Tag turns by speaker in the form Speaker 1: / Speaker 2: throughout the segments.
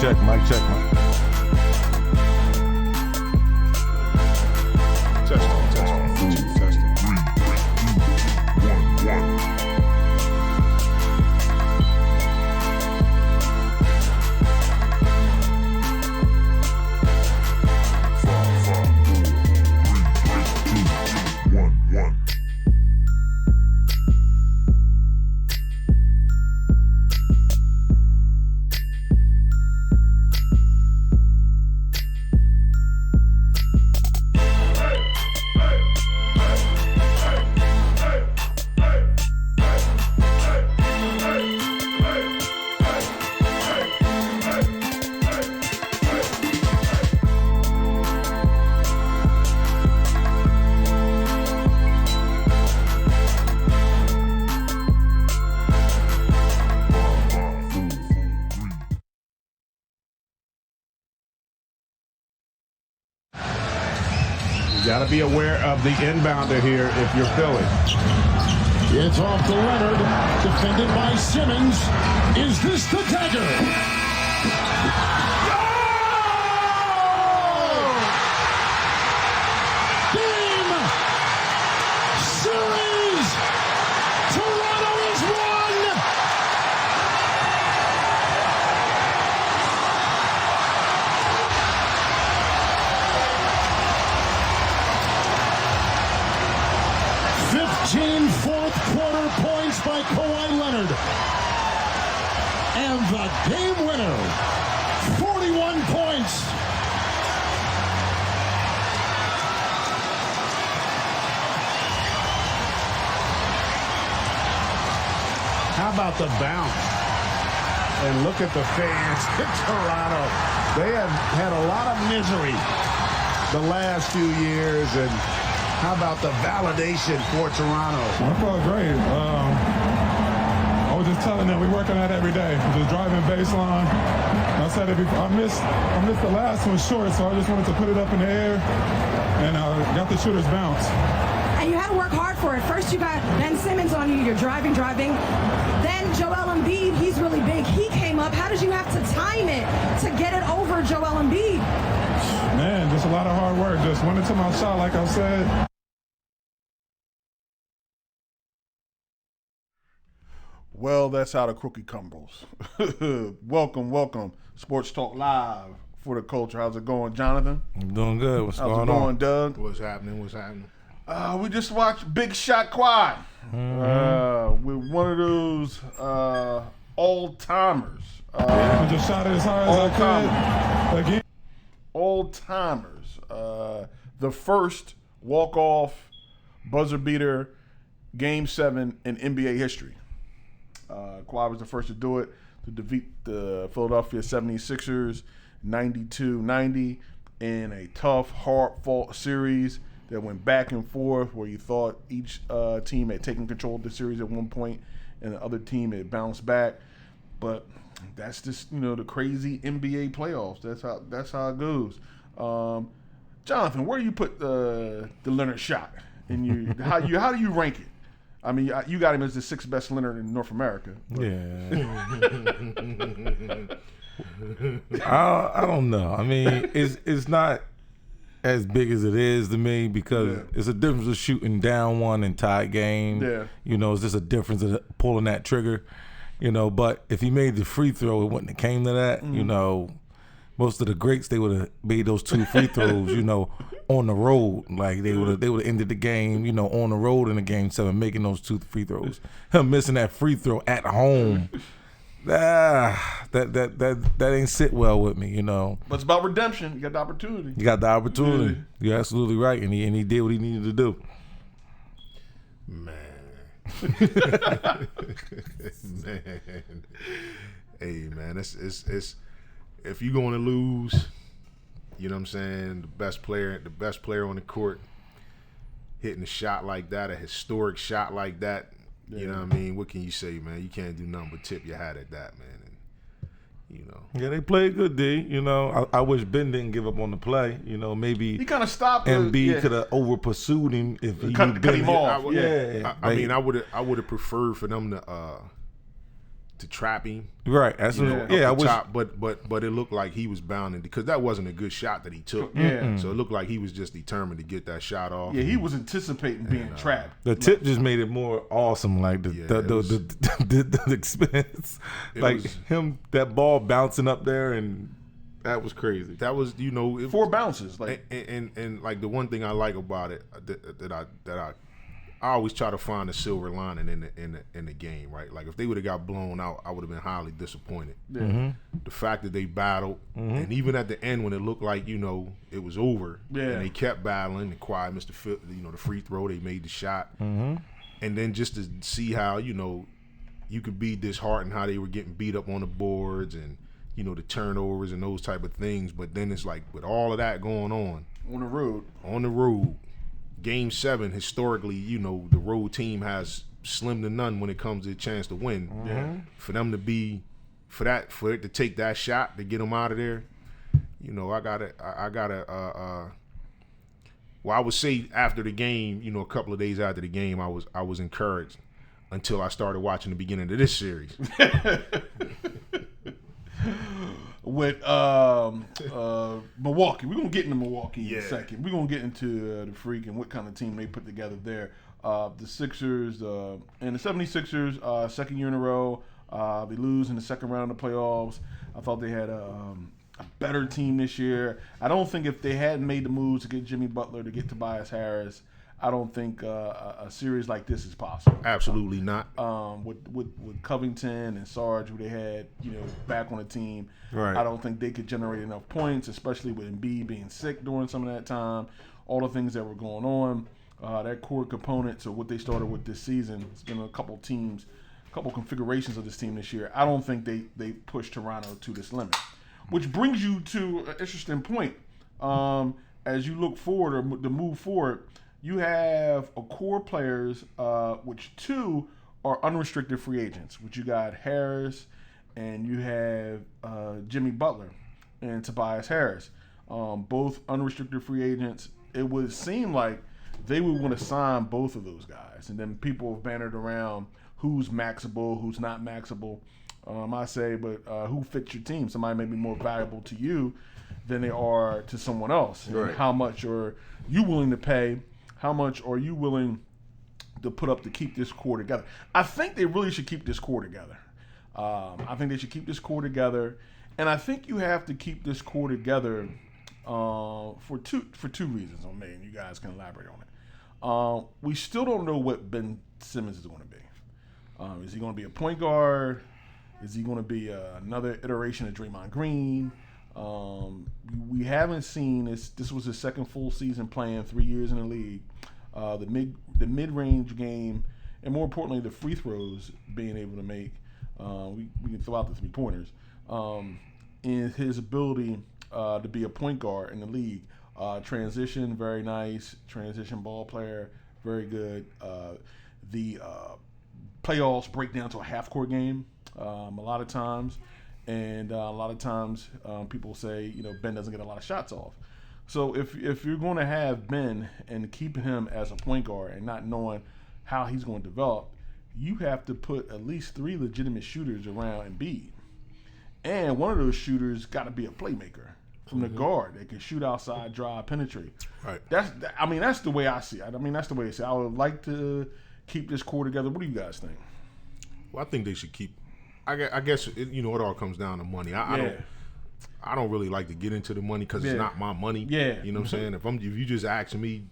Speaker 1: check, mic check.
Speaker 2: Testing. 3, 2, 1.
Speaker 3: You got to be aware of the inbounder here if you're Philly.
Speaker 4: It's off to Leonard, defended by Simmons. Is this the dagger? Game! Series! Toronto is won! Fourth-quarter points by Kawhi Leonard. And the game winner, 41 points.
Speaker 3: How about the bounce? And look at the fans in Toronto. They have had a lot of misery the last few years, and how about the validation for Toronto?
Speaker 5: I felt great. I was just telling them we're working at it every day. Just driving baseline. I said it before. I missed the last one short, so I just wanted to put it up in the air and got the shooter's bounce.
Speaker 6: And you had to work hard for it. First you got Ben Simmons on you. You're driving. Then Joel Embiid, he's really big. He came up. How did you have to time it to get it over Joel Embiid?
Speaker 5: Man, just a lot of hard work. Just went into my shot, like I said.
Speaker 2: Well, that's how the cookie crumbles. Welcome. Sports Talk Live for the culture. How's it going, Jonathan?
Speaker 1: I'm doing good. What's going on?
Speaker 2: How's it going, Doug?
Speaker 7: What's happening?
Speaker 2: We just watched Big Shot Quad. With one of those all-timers.
Speaker 5: I just shot it as hard as I could. Again.
Speaker 2: All-timers. The first walk-off buzzer beater Game 7 in NBA history. Kawhi was the first to do it, to defeat the Philadelphia 76ers 92-90 in a tough, hard-fought series that went back and forth, where you thought each team had taken control of the series at one point and the other team had bounced back. But that's just, the crazy NBA playoffs. That's how it goes. Jonathan, where do you put the Leonard shot? How do you rank it? I mean, you got him as the sixth best Leonard in North America. But.
Speaker 1: Yeah. I don't know. I mean, it's not as big as it is to me, because it's a difference of shooting down one and tied game. Yeah. It's just a difference of pulling that trigger. But if he made the free throw, it wouldn't have came to that. Most of the greats, they would have made those two free throws, on the road. Like they would have ended the game, on the road in the Game 7, making those two free throws. Him missing that free throw at home, that ain't sit well with me,
Speaker 2: But it's about redemption. You got the opportunity.
Speaker 1: You're absolutely right, and he did what he needed to do.
Speaker 7: Man. Hey man, it's if you're going to lose, you know what I'm saying, the best player on the court hitting a shot like that, a historic shot like that, you know what I mean? What can you say, man? You can't do nothing but tip your hat at that, man. And
Speaker 1: Yeah, they played good, D. I wish Ben didn't give up on the play. Maybe
Speaker 2: he kind of stopped.
Speaker 1: Embiid could have over pursued him if he
Speaker 2: cut him off.
Speaker 7: I mean, I would have preferred for them to trap him.
Speaker 1: Right. That's
Speaker 7: top, but it looked like he was bound because that wasn't a good shot that he took.
Speaker 2: Yeah.
Speaker 7: So it looked like he was just determined to get that shot off.
Speaker 2: Yeah, he was anticipating being trapped.
Speaker 1: The tip just made it more awesome. Like the expense, him that ball bouncing up there, and that was crazy.
Speaker 7: That was
Speaker 2: 4 bounces. Like
Speaker 7: and like the one thing I like about it that I always try to find a silver lining in the game, right? Like if they would have got blown out, I would have been highly disappointed.
Speaker 2: Yeah. Mm-hmm.
Speaker 7: The fact that they battled, and even at the end when it looked like it was over, and they kept battling, and Kawhi missed the free throw, they made the shot, and then just to see how you could be disheartened how they were getting beat up on the boards and the turnovers and those type of things, but then it's like with all of that going on
Speaker 2: on the road.
Speaker 7: Game 7, historically, the road team has slim to none when it comes to a chance to win.
Speaker 2: Yeah.
Speaker 7: For them to for it to take that shot to get them out of there, I would say after the game, a couple of days after the game, I was encouraged until I started watching the beginning of this series.
Speaker 2: With Milwaukee. We're going to get into Milwaukee in a second. We're going to get into the Freak and what kind of team they put together there. The Sixers and the 76ers, second year in a row, they lose in the second round of the playoffs. I thought they had a better team this year. I don't think if they hadn't made the moves to get Jimmy Butler, to get Tobias Harris, I don't think a series like this is possible.
Speaker 7: Absolutely not.
Speaker 2: With Covington and Sarge, who they had, back on the team,
Speaker 1: right.
Speaker 2: I don't think they could generate enough points, especially with Embiid being sick during some of that time. All the things that were going on, that core component to what they started with this season. It's been a couple configurations of this team this year. I don't think they pushed Toronto to this limit, which brings you to an interesting point. As you look forward or to move forward. You have a core players, which 2 are unrestricted free agents, which you got Harris and you have Jimmy Butler and Tobias Harris. Both unrestricted free agents. It would seem like they would want to sign both of those guys. And then people have bannered around who's maxable, who's not maxable. I say, but who fits your team? Somebody may be more valuable to you than they are to someone else.
Speaker 7: Right.
Speaker 2: And how much are you willing to pay? How much are you willing to put up to keep this core together? I think they really should keep this core together. I think they should keep this core together, and I think you have to keep this core together for two reasons. And you guys can elaborate on it. We still don't know what Ben Simmons is going to be. Is he going to be a point guard? Is he going to be another iteration of Draymond Green? We haven't seen this. This was his second full season playing, 3 years in the league. The mid-range game, and more importantly, the free throws being able to make. We can throw out the 3-pointers. And his ability to be a point guard in the league. Transition, very nice. Transition ball player, very good. The playoffs break down to a half-court game a lot of times. And a lot of times people say, Ben doesn't get a lot of shots off. So if you're going to have Ben and keeping him as a point guard and not knowing how he's going to develop, you have to put at least 3 legitimate shooters around Embiid. And one of those shooters got to be a playmaker from the guard. They can shoot outside, drive, penetrate.
Speaker 7: Right.
Speaker 2: That's the way I see it. That's the way I see it. I would like to keep this core together. What do you guys think?
Speaker 7: Well, I think they should keep. I guess it all comes down to money. I don't really like to get into the money because it's not my money.
Speaker 2: Yeah.
Speaker 7: You know what I'm saying? If you just ask me,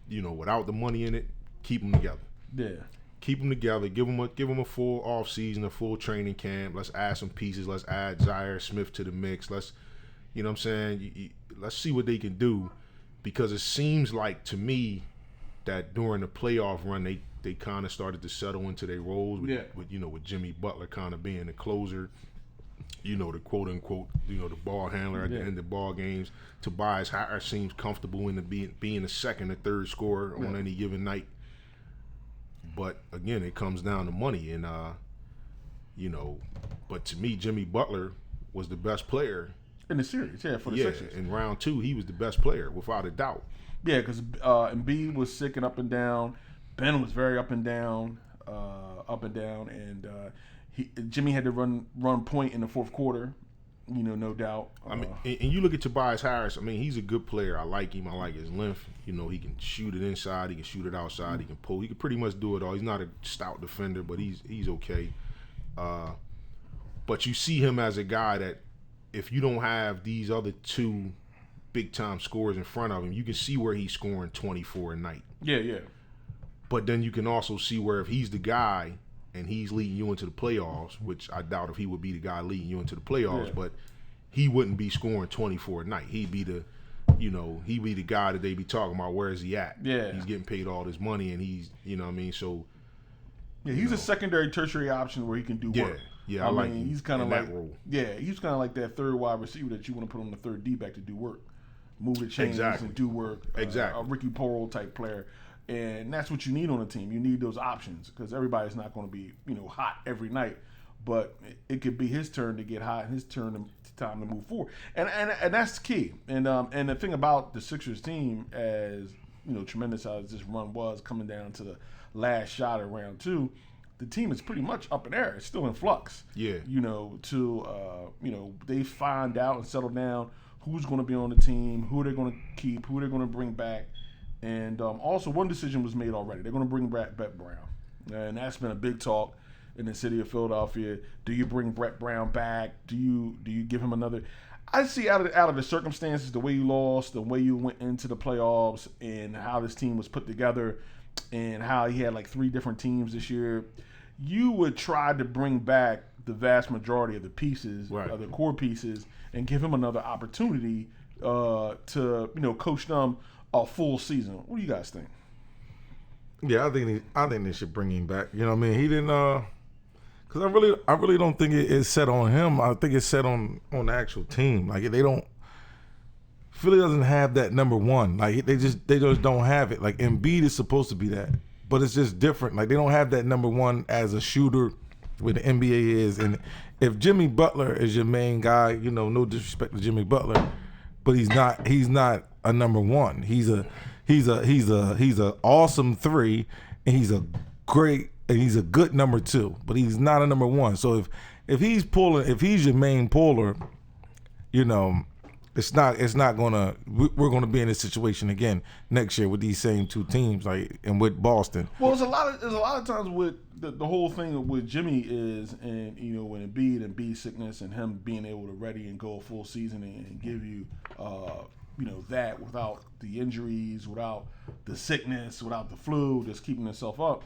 Speaker 7: without the money in it, keep them together.
Speaker 2: Yeah.
Speaker 7: Keep them together. Give them a full off season, a full training camp. Let's add some pieces. Let's add Zaire Smith to the mix. Let's, you know what I'm saying? Let's see what they can do, because it seems like to me that during the playoff run they kind of started to settle into their roles with Jimmy Butler kind of being the closer, the quote unquote, the ball handler at the end of ball games. Tobias Harris seems comfortable in being the second or third scorer on any given night. But again, it comes down to money, and but to me, Jimmy Butler was the best player
Speaker 2: in the series. For the Sixers.
Speaker 7: In round 2, he was the best player without a doubt.
Speaker 2: Yeah, because Embiid was sick and up and down. Ben was very up and down, and Jimmy had to run point in the fourth quarter. No doubt.
Speaker 7: I mean, and you look at Tobias Harris. I mean, he's a good player. I like him. I like his length. He can shoot it inside. He can shoot it outside. He can pull. He can pretty much do it all. He's not a stout defender, but he's okay. But you see him as a guy that if you don't have these other two big-time scorers in front of him, you can see where he's scoring 24 a night.
Speaker 2: Yeah.
Speaker 7: But then you can also see where if he's the guy and he's leading you into the playoffs, which I doubt if he would be the guy leading you into the playoffs, but he wouldn't be scoring 24 a night. He'd be the guy that they be talking about, where is he at?
Speaker 2: Yeah.
Speaker 7: He's getting paid all this money and he's, what I mean? So
Speaker 2: he's a secondary, tertiary option where he can do work.
Speaker 7: Yeah, I like him.
Speaker 2: He's kind of like
Speaker 7: that role.
Speaker 2: Yeah, he's kind of like that third wide receiver that you want to put on the third D-back to do work. Move the chains and do work.
Speaker 7: Exactly.
Speaker 2: A Ricky Porrell type player. And that's what you need on a team. You need those options because everybody's not going to be, hot every night. But it could be his turn to get hot and his time to move forward. And that's key. And the thing about the Sixers team, as tremendous as this run was coming down to the last shot of round 2, the team is pretty much up in air. It's still in flux.
Speaker 7: Yeah.
Speaker 2: They find out and settle down who's going to be on the team, who they're going to keep, who they're going to bring back. And also one decision was made already. They're going to bring back Brett Brown. And that's been a big talk in the city of Philadelphia. Do you bring Brett Brown back? Do you give him another? I see out of the circumstances, the way you lost, the way you went into the playoffs, and how this team was put together, and how he had like 3 different teams this year, you would try to bring back the vast majority of the pieces, of the core pieces, and give him another opportunity to coach them a full season. What do you guys think?
Speaker 1: Yeah, I think they should bring him back. You know what I mean? He didn't because I really don't think it's set on him. I think it's set on the actual team. Like Philly doesn't have that number one. Like they just don't have it. Like Embiid is supposed to be that, but it's just different. Like they don't have that number one as a shooter where the NBA is. And if Jimmy Butler is your main guy, no disrespect to Jimmy Butler, but he's not a number one. He's a awesome 3, and he's a good number 2, but he's not a number 1. So if he's your main puller, it's not gonna. We're gonna be in this situation again next year with these same 2 teams, like and with Boston.
Speaker 2: Well, there's a lot of times with the whole thing with Jimmy is, and when Embiid sickness and him being able to ready and go a full season and give you that without the injuries, without the sickness, without the flu, just keeping himself up.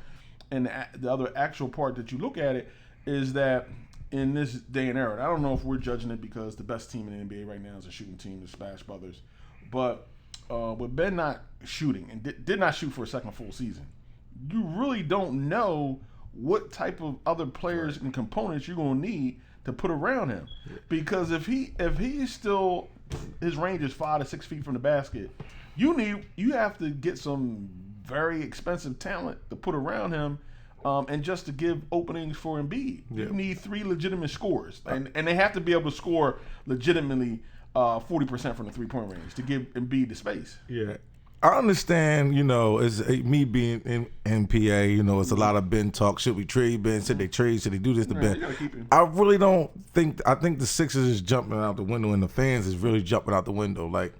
Speaker 2: And the other actual part that you look at it is that in this day and era, and I don't know if we're judging it because the best team in the NBA right now is a shooting team, the Splash Brothers, but with Ben not shooting and did not shoot for a second full season, you really don't know what type of other players and components you're going to need to put around him. Because if he's still, his range is 5 to 6 feet from the basket, you have to get some very expensive talent to put around him, and just to give openings for Embiid. Yeah. You need 3 legitimate scorers, and they have to be able to score legitimately 40% from the 3-point range to give Embiid the space.
Speaker 1: Yeah. I understand, as me being in NPA, it's a lot of Ben talk. Should we trade Ben? Should they trade? Should they do this to Ben? I really don't think. I think the Sixers is jumping out the window, and the fans is really jumping out the window. Like,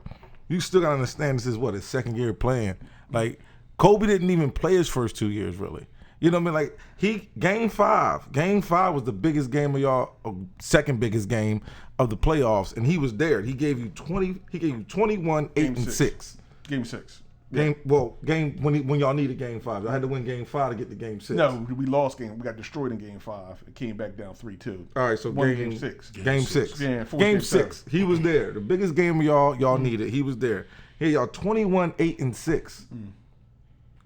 Speaker 1: you still gotta understand this is his second year playing. Like, Kobe didn't even play his first 2 years really. You know what I mean? Like Game 5 was the biggest game of y'all, second biggest game of the playoffs, and he was there. He gave you 20. He gave you 21, 8, and 6.
Speaker 2: Game 6.
Speaker 1: When y'all needed Game 5. I had to win Game 5 to get to Game 6.
Speaker 2: No, we lost game. We got destroyed in Game 5. It came back down 3-2.
Speaker 1: All right, so Game 6. Game 6.
Speaker 2: Yeah,
Speaker 1: Game 6. He was there. The biggest game of y'all needed. He was there. Here y'all 21, 8, and 6.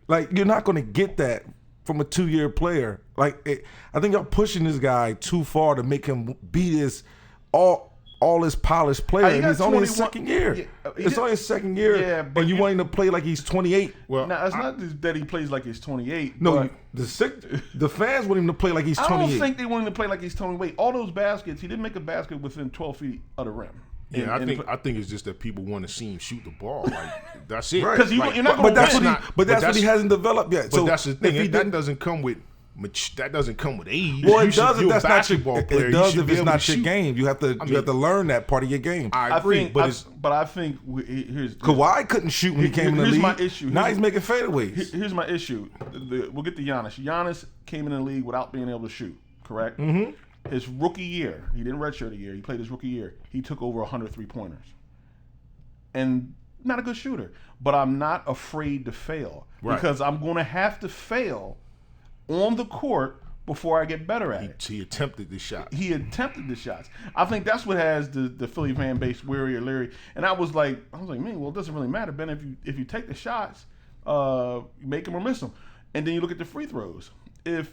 Speaker 1: Like, you're not going to get that from a 2-year player. Like, I think y'all pushing this guy too far to make him be this all this polished player. And he's only his second year. Yeah, it's only his second year. Yeah, but you want him to play like he's 28.
Speaker 2: Well, now it's not that he plays like he's 28.
Speaker 1: No, the fans want him to play like he's 28.
Speaker 2: I don't think they want him to play like he's 28. All those baskets, he didn't make a basket within 12 feet of the rim.
Speaker 7: Yeah, I think it's just that people want to see him shoot the ball. Like, that's it.
Speaker 2: Because you're not going to
Speaker 1: But that's what he hasn't developed yet.
Speaker 7: But that's the thing. That doesn't come with that doesn't come with age.
Speaker 1: Well, it does if that's not your
Speaker 7: player.
Speaker 1: It does if it's not your game. You have to learn that part of your game.
Speaker 2: I agree, but I think here's
Speaker 1: Kawhi couldn't shoot when he came in the league.
Speaker 2: Here's my issue.
Speaker 1: Now he's making fadeaways.
Speaker 2: Here's my issue. We'll get to Giannis. Giannis came in the league without being able to shoot. Correct.
Speaker 1: Mm-hmm.
Speaker 2: His rookie year, he didn't redshirt a year. He played his rookie year. He took over 100 3-pointers, and not a good shooter. But I'm not afraid to fail because I'm going to have to fail on the court before I get better at it.
Speaker 7: He attempted the shot.
Speaker 2: He attempted the shots. I think that's what has the Philly fan base weary or leery. And I was like, man, well, it doesn't really matter, Ben. If you take the shots, make them or miss them, and then you look at the free throws. If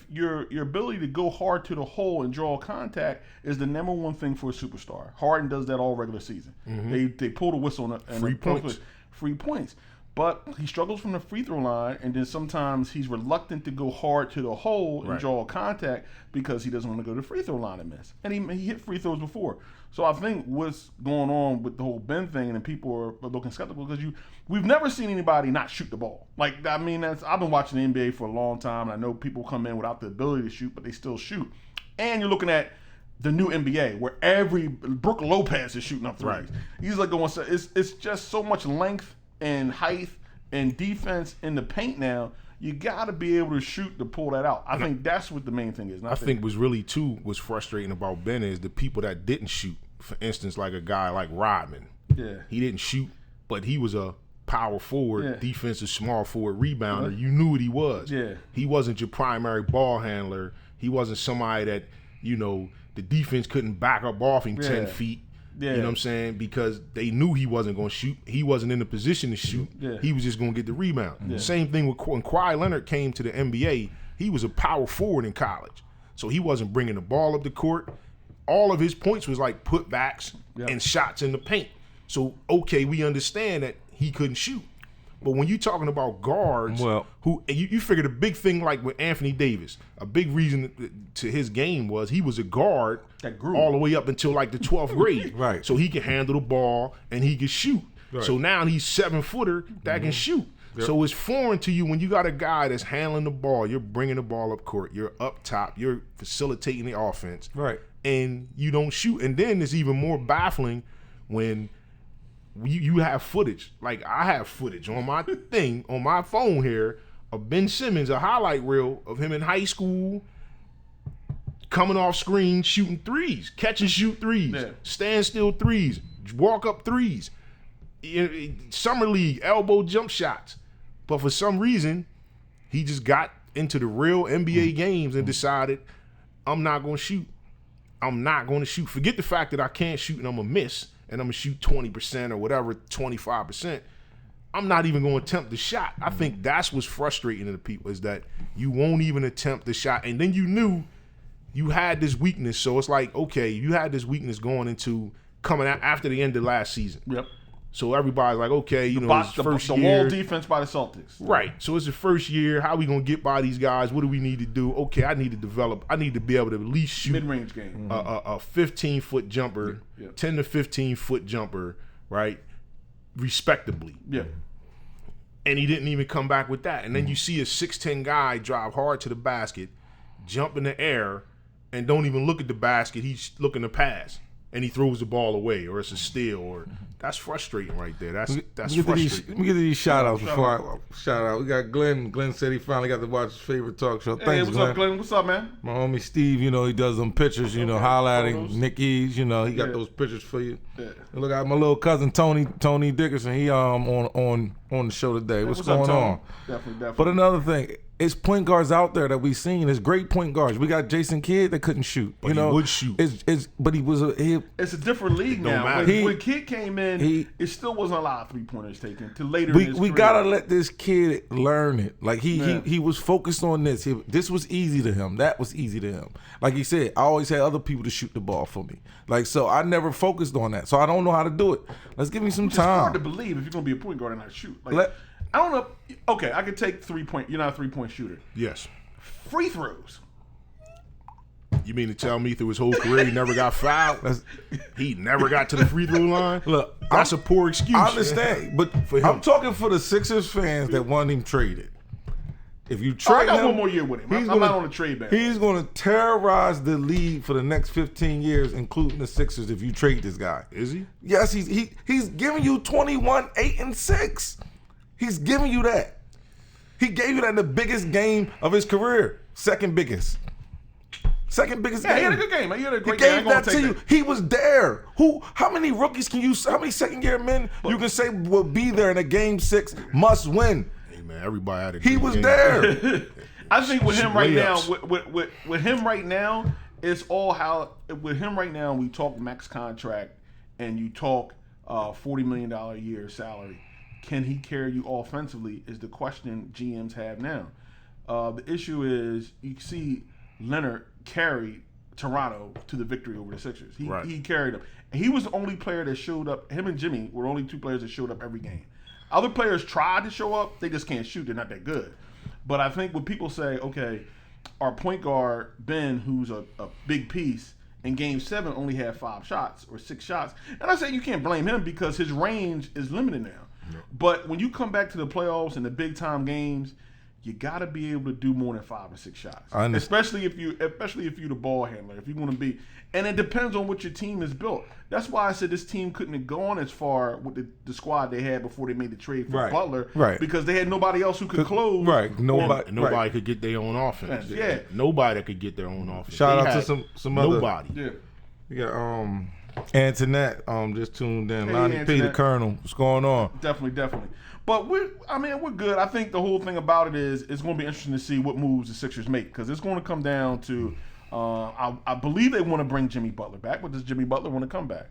Speaker 2: your ability to go hard to the hole and draw contact is the number one thing for a superstar. Harden does that all regular season. Mm-hmm. They pull the whistle and free points. But he struggles from the free throw line, and then sometimes he's reluctant to go hard to the hole and draw contact because he doesn't want to go to the free throw line and miss. And he hit free throws before. So I think what's going on with the whole Ben thing, and people are looking skeptical because we've never seen anybody not shoot the ball. Like, I mean, I've been watching the NBA for a long time, and I know people come in without the ability to shoot, but they still shoot. And you're looking at the new NBA where Brook Lopez is shooting up threes. Right. He's like going, it's just so much length and height and defense in the paint now. You got to be able to shoot to pull that out. I think that's what the main thing is.
Speaker 7: I think was frustrating about Ben is the people that didn't shoot. For instance, like a guy like Rodman.
Speaker 2: Yeah.
Speaker 7: He didn't shoot, but he was a power forward, defensive small forward rebounder. You knew what he was.
Speaker 2: Yeah.
Speaker 7: He wasn't your primary ball handler. He wasn't somebody that, the defense couldn't back up off him 10 feet. Yeah. You know what I'm saying? Because they knew he wasn't going to shoot. He wasn't in the position to shoot. Yeah. He was just going to get the rebound. Yeah. Same thing with when Kawhi Leonard came to the NBA. He was a power forward in college. So he wasn't bringing the ball up the court. All of his points was like putbacks and shots in the paint. So, okay, we understand that he couldn't shoot. But when you're talking about guards, who you figure the big thing like with Anthony Davis, a big reason to his game was he was a guard
Speaker 2: that grew
Speaker 7: all the way up until like the 12th grade.
Speaker 1: Right.
Speaker 7: So he could handle the ball and he could shoot. Right. So now he's 7-footer that can shoot. Yep. So it's foreign to you when you got a guy that's handling the ball, you're bringing the ball up court, you're up top, you're facilitating the offense.
Speaker 1: Right.
Speaker 7: And you don't shoot. And then it's even more baffling when you have footage. Like I have footage on my thing, on my phone here, of Ben Simmons, a highlight reel of him in high school, coming off screen, shooting threes, catch and shoot threes, standstill threes, walk up threes, summer league, elbow jump shots. But for some reason, he just got into the real NBA games and decided, I'm not going to shoot. I'm not going to shoot. Forget the fact that I can't shoot and I'm going to miss and I'm going to shoot 20% or whatever, 25%. I'm not even going to attempt the shot. I think that's what's frustrating to the people is that you won't even attempt the shot. And then you knew you had this weakness. So it's like, okay, you had this weakness going into coming out after the end of last season.
Speaker 2: Yep.
Speaker 7: So everybody's like, okay, it's first
Speaker 2: year. The wall defense by the Celtics.
Speaker 7: Right. So it's the first year. How are we going to get by these guys? What do we need to do? Okay, I need to develop. I need to be able to at least shoot
Speaker 2: mid-range game.
Speaker 7: A 15-foot jumper, 10 to 15-foot jumper, right? Respectably.
Speaker 2: Yeah.
Speaker 7: And he didn't even come back with that. And then you see a 6'10" guy drive hard to the basket, jump in the air, and don't even look at the basket. He's looking to pass. And he throws the ball away, or it's a steal, or that's frustrating right there. That's frustrating.
Speaker 1: Let me get to these shout-outs before I shout out. We got Glenn. Glenn said he finally got to watch his favorite talk show. Thanks,
Speaker 2: what's up, Glenn? What's up, man?
Speaker 1: My homie Steve, he does them pictures, highlighting Nicky's, he got those pictures for you. Yeah. And look at my little cousin Tony Dickerson. He on the show today. What's going on?
Speaker 2: Definitely.
Speaker 1: But another thing, it's point guards out there that we've seen. It's great point guards. We got Jason Kidd that couldn't shoot.
Speaker 7: But he would shoot.
Speaker 1: But he was
Speaker 2: it's a different league now. When Kidd came in, it still wasn't a lot of 3-pointers taken till later.
Speaker 1: We gotta let this kid learn it. Like he was focused on this. This was easy to him. That was easy to him. Like he said, I always had other people to shoot the ball for me. Like so, I never focused on that. So I don't know how to do it. Let's give me some time.
Speaker 2: It's hard to believe if you're gonna be a point guard and not shoot. I don't know. Okay, I could take 3-point. You're not a 3-point shooter.
Speaker 7: Yes.
Speaker 2: Free throws.
Speaker 7: You mean to tell me through his whole career he never got fouled? He never got to the free throw line?
Speaker 1: Look,
Speaker 7: that's a poor excuse.
Speaker 1: I understand, but for him. I'm talking for the Sixers fans that want him traded. If you trade
Speaker 2: I got
Speaker 1: him,
Speaker 2: 1 more year with him. I'm not on the trade ban.
Speaker 1: He's going to terrorize the league for the next 15 years, including the Sixers. If you trade this guy,
Speaker 7: Is he?
Speaker 1: yes, he's giving you 21, 8, and 6. He's giving you that. He gave you that in the biggest game of his career, second biggest game.
Speaker 2: He had a good game. He had a great
Speaker 1: He
Speaker 2: game.
Speaker 1: gave that to you. He was there. How many rookies how many second-year men you can say will be there in a game 6 must win?
Speaker 7: Hey man, everybody had a
Speaker 1: He
Speaker 7: great
Speaker 1: was
Speaker 7: game.
Speaker 1: there.
Speaker 2: I think with him right
Speaker 7: Layups.
Speaker 2: now, with him right now, it's all how. With him right now, we talk max contract, and you talk $40 million a year salary. Can he carry you offensively? Is the question GMs have now. The issue is you see Leonard carried Toronto to the victory over the Sixers. He carried them. And he was the only player that showed up. Him and Jimmy were the only 2 players that showed up every game. Other players tried to show up. They just can't shoot. They're not that good. But I think when people say, okay, our point guard, Ben, who's a big piece, in Game 7 only had 5 shots or 6 shots. And I say you can't blame him because his range is limited now. No. But when you come back to the playoffs and the big-time games, you got to be able to do more than 5 or 6 shots. Especially if you're the ball handler. If you're going to be, and it depends on what your team is built. That's why I said this team couldn't have gone as far with the squad they had before they made the trade for Butler, because they had nobody else who could close.
Speaker 7: Nobody could get their own offense.
Speaker 2: Yeah,
Speaker 7: nobody could get their own offense.
Speaker 1: Shout out to some other
Speaker 7: nobody.
Speaker 2: Yeah,
Speaker 1: we got Antoinette just tuned in.
Speaker 2: Hey,
Speaker 1: Lonnie P, the Colonel. What's going on?
Speaker 2: Definitely. But we're good. I think the whole thing about it is it's going to be interesting to see what moves the Sixers make, because it's going to come down to I believe they want to bring Jimmy Butler back, but does Jimmy Butler want to come back?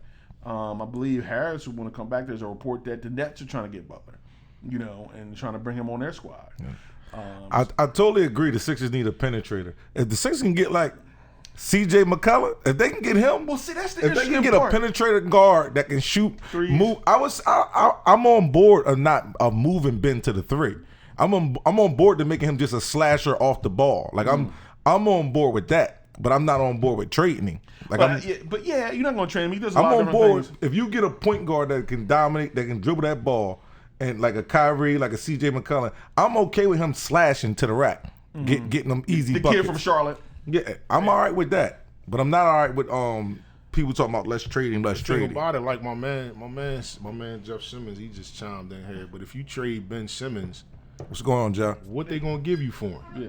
Speaker 2: I believe Harris would want to come back. There's a report that the Nets are trying to get Butler, and trying to bring him on their squad.
Speaker 1: Yeah. I totally agree. The Sixers need a penetrator. If the Sixers can get like C.J. McCullough, if they can get him,
Speaker 2: well, see, that's the
Speaker 1: if they can get
Speaker 2: part.
Speaker 1: a penetrator guard that can shoot,
Speaker 2: Threes.
Speaker 1: move. I'm on board of moving Ben to the 3. I'm on board to making him just a slasher off the ball. Like I'm on board with that. But I'm not on board with trading him.
Speaker 2: But you're not going to trade him. He does a lot
Speaker 1: I'm
Speaker 2: of
Speaker 1: on
Speaker 2: different
Speaker 1: board.
Speaker 2: things.
Speaker 1: If you get a point guard that can dominate, that can dribble that ball, and like a Kyrie, like a C.J. McCollum, I'm okay with him slashing to the rack, getting them easy buckets.
Speaker 2: The kid from Charlotte.
Speaker 1: Yeah, I'm all right with that. But I'm not all right with people talking about let's trade him, let's trade him.
Speaker 7: About it, like my man Jeff Simmons, he just chimed in here. But if you trade Ben Simmons,
Speaker 1: what's going on, Jeff?
Speaker 7: What they gonna give you for him?
Speaker 2: Yeah.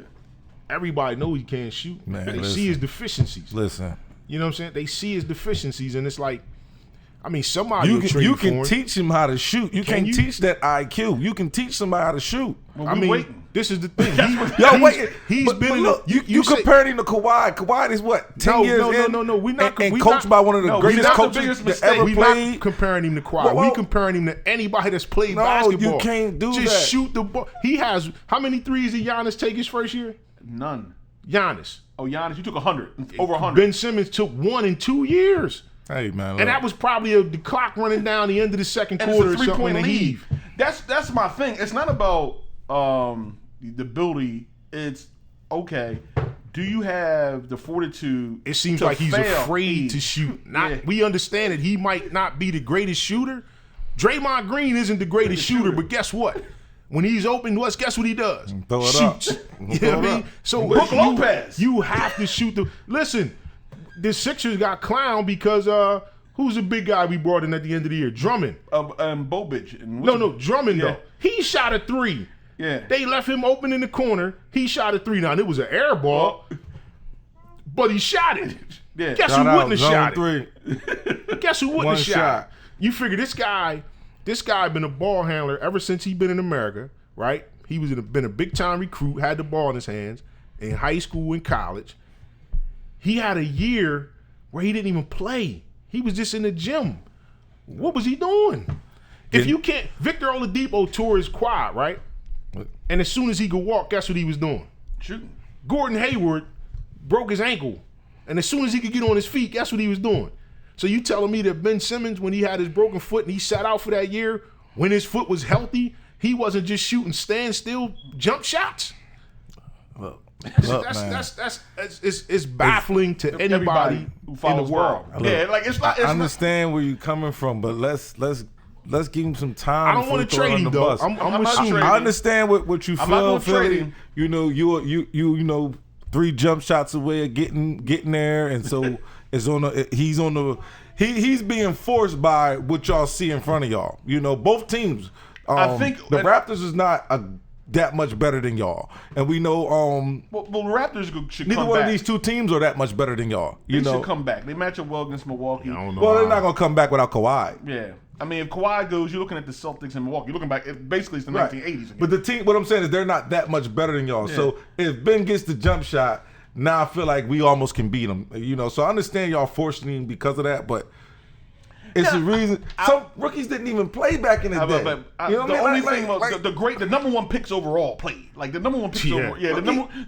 Speaker 7: Everybody know he can't shoot.
Speaker 1: Man,
Speaker 7: they see his deficiencies.
Speaker 1: Listen,
Speaker 7: you know what I'm saying? They see his deficiencies, and it's like, I mean, somebody
Speaker 1: you can teach him how to shoot. You can't teach that IQ. You can teach somebody how to shoot.
Speaker 2: Well,
Speaker 7: I mean,
Speaker 2: waiting.
Speaker 7: This is the thing.
Speaker 1: He's been. Look, you comparing him to Kawhi. Kawhi is what 10 years in.
Speaker 7: No. We're not.
Speaker 1: And coached by one of the greatest coaches that ever
Speaker 7: We're
Speaker 1: played.
Speaker 7: not comparing him to Kawhi. We're comparing him to anybody that's played basketball.
Speaker 1: You can't do that.
Speaker 7: Just shoot the ball. He has how many threes did Giannis take his first year?
Speaker 2: None.
Speaker 7: Giannis.
Speaker 2: Oh, Giannis, you took 100. Over 100.
Speaker 7: Ben Simmons took 1 in 2 years.
Speaker 1: Hey man, look.
Speaker 7: And that was probably the clock running down the end of the second quarter or something. And heave.
Speaker 2: That's my thing. It's not about the ability. It's okay. Do you have the fortitude?
Speaker 7: It seems like he's afraid to shoot. We understand that he might not be the greatest shooter. Draymond Green isn't the greatest shooter, but guess what? When he's open, guess what he does?
Speaker 1: Throw it
Speaker 7: Shoots.
Speaker 1: up.
Speaker 7: You know what I mean? So
Speaker 2: Brook Lopez.
Speaker 7: You have to shoot the. Listen, the Sixers got clowned because who's the big guy we brought in at the end of the year? Drummond.
Speaker 2: Bobic.
Speaker 7: No, Drummond though. He shot a 3.
Speaker 2: Yeah.
Speaker 7: They left him open in the corner. He shot a 3. Now it was an air ball, but he shot it.
Speaker 2: Yeah.
Speaker 7: Guess who wouldn't have shot
Speaker 1: it?
Speaker 7: Guess who wouldn't have shot it? You figure this guy been a ball handler ever since he been in America, right? He been a big time recruit, had the ball in his hands in high school and college. He had a year where he didn't even play. He was just in the gym. What was he doing? If you can't, Victor Oladipo tore his quad, right? And as soon as he could walk, guess what he was doing?
Speaker 2: Shooting.
Speaker 7: Gordon Hayward broke his ankle. And as soon as he could get on his feet, guess what he was doing? So you telling me that Ben Simmons, when he had his broken foot and he sat out for that year, when his foot was healthy, he wasn't just shooting standstill jump shots?
Speaker 1: Look,
Speaker 7: it's baffling to anybody
Speaker 2: who follows
Speaker 7: in the world.
Speaker 2: Ball. Yeah, like it's not.
Speaker 1: I understand where you're coming from, but let's let's give him some time.
Speaker 7: I don't want to trade him though. I'm assuming.
Speaker 1: I understand what you feel, Philly. You know, you know, 3 jump shots away of getting there, and so he's being forced by what y'all see in front of y'all. You know, both teams.
Speaker 2: I think
Speaker 1: the Raptors is not that much better than y'all, and we know.
Speaker 2: Well, the Raptors should
Speaker 1: neither
Speaker 2: come
Speaker 1: one
Speaker 2: back.
Speaker 1: of these 2 teams are that much better than y'all.
Speaker 2: They should come back. They match up well against Milwaukee.
Speaker 7: I don't know
Speaker 1: well, they're not gonna come back without Kawhi.
Speaker 2: Yeah. I mean, if Kawhi goes, you're looking at the Celtics and Milwaukee. You're looking back. Basically, it's the 1980s. Again.
Speaker 1: But the team, what I'm saying is, they're not that much better than y'all. Yeah. So if Ben gets the jump shot, now I feel like we almost can beat him. You know, so I understand y'all forcing him because of that, but. It's the reason some rookies didn't even play back in the day. You know
Speaker 2: the only thing, the number 1 picks overall played. Like the number 1 picks overall. Yeah, the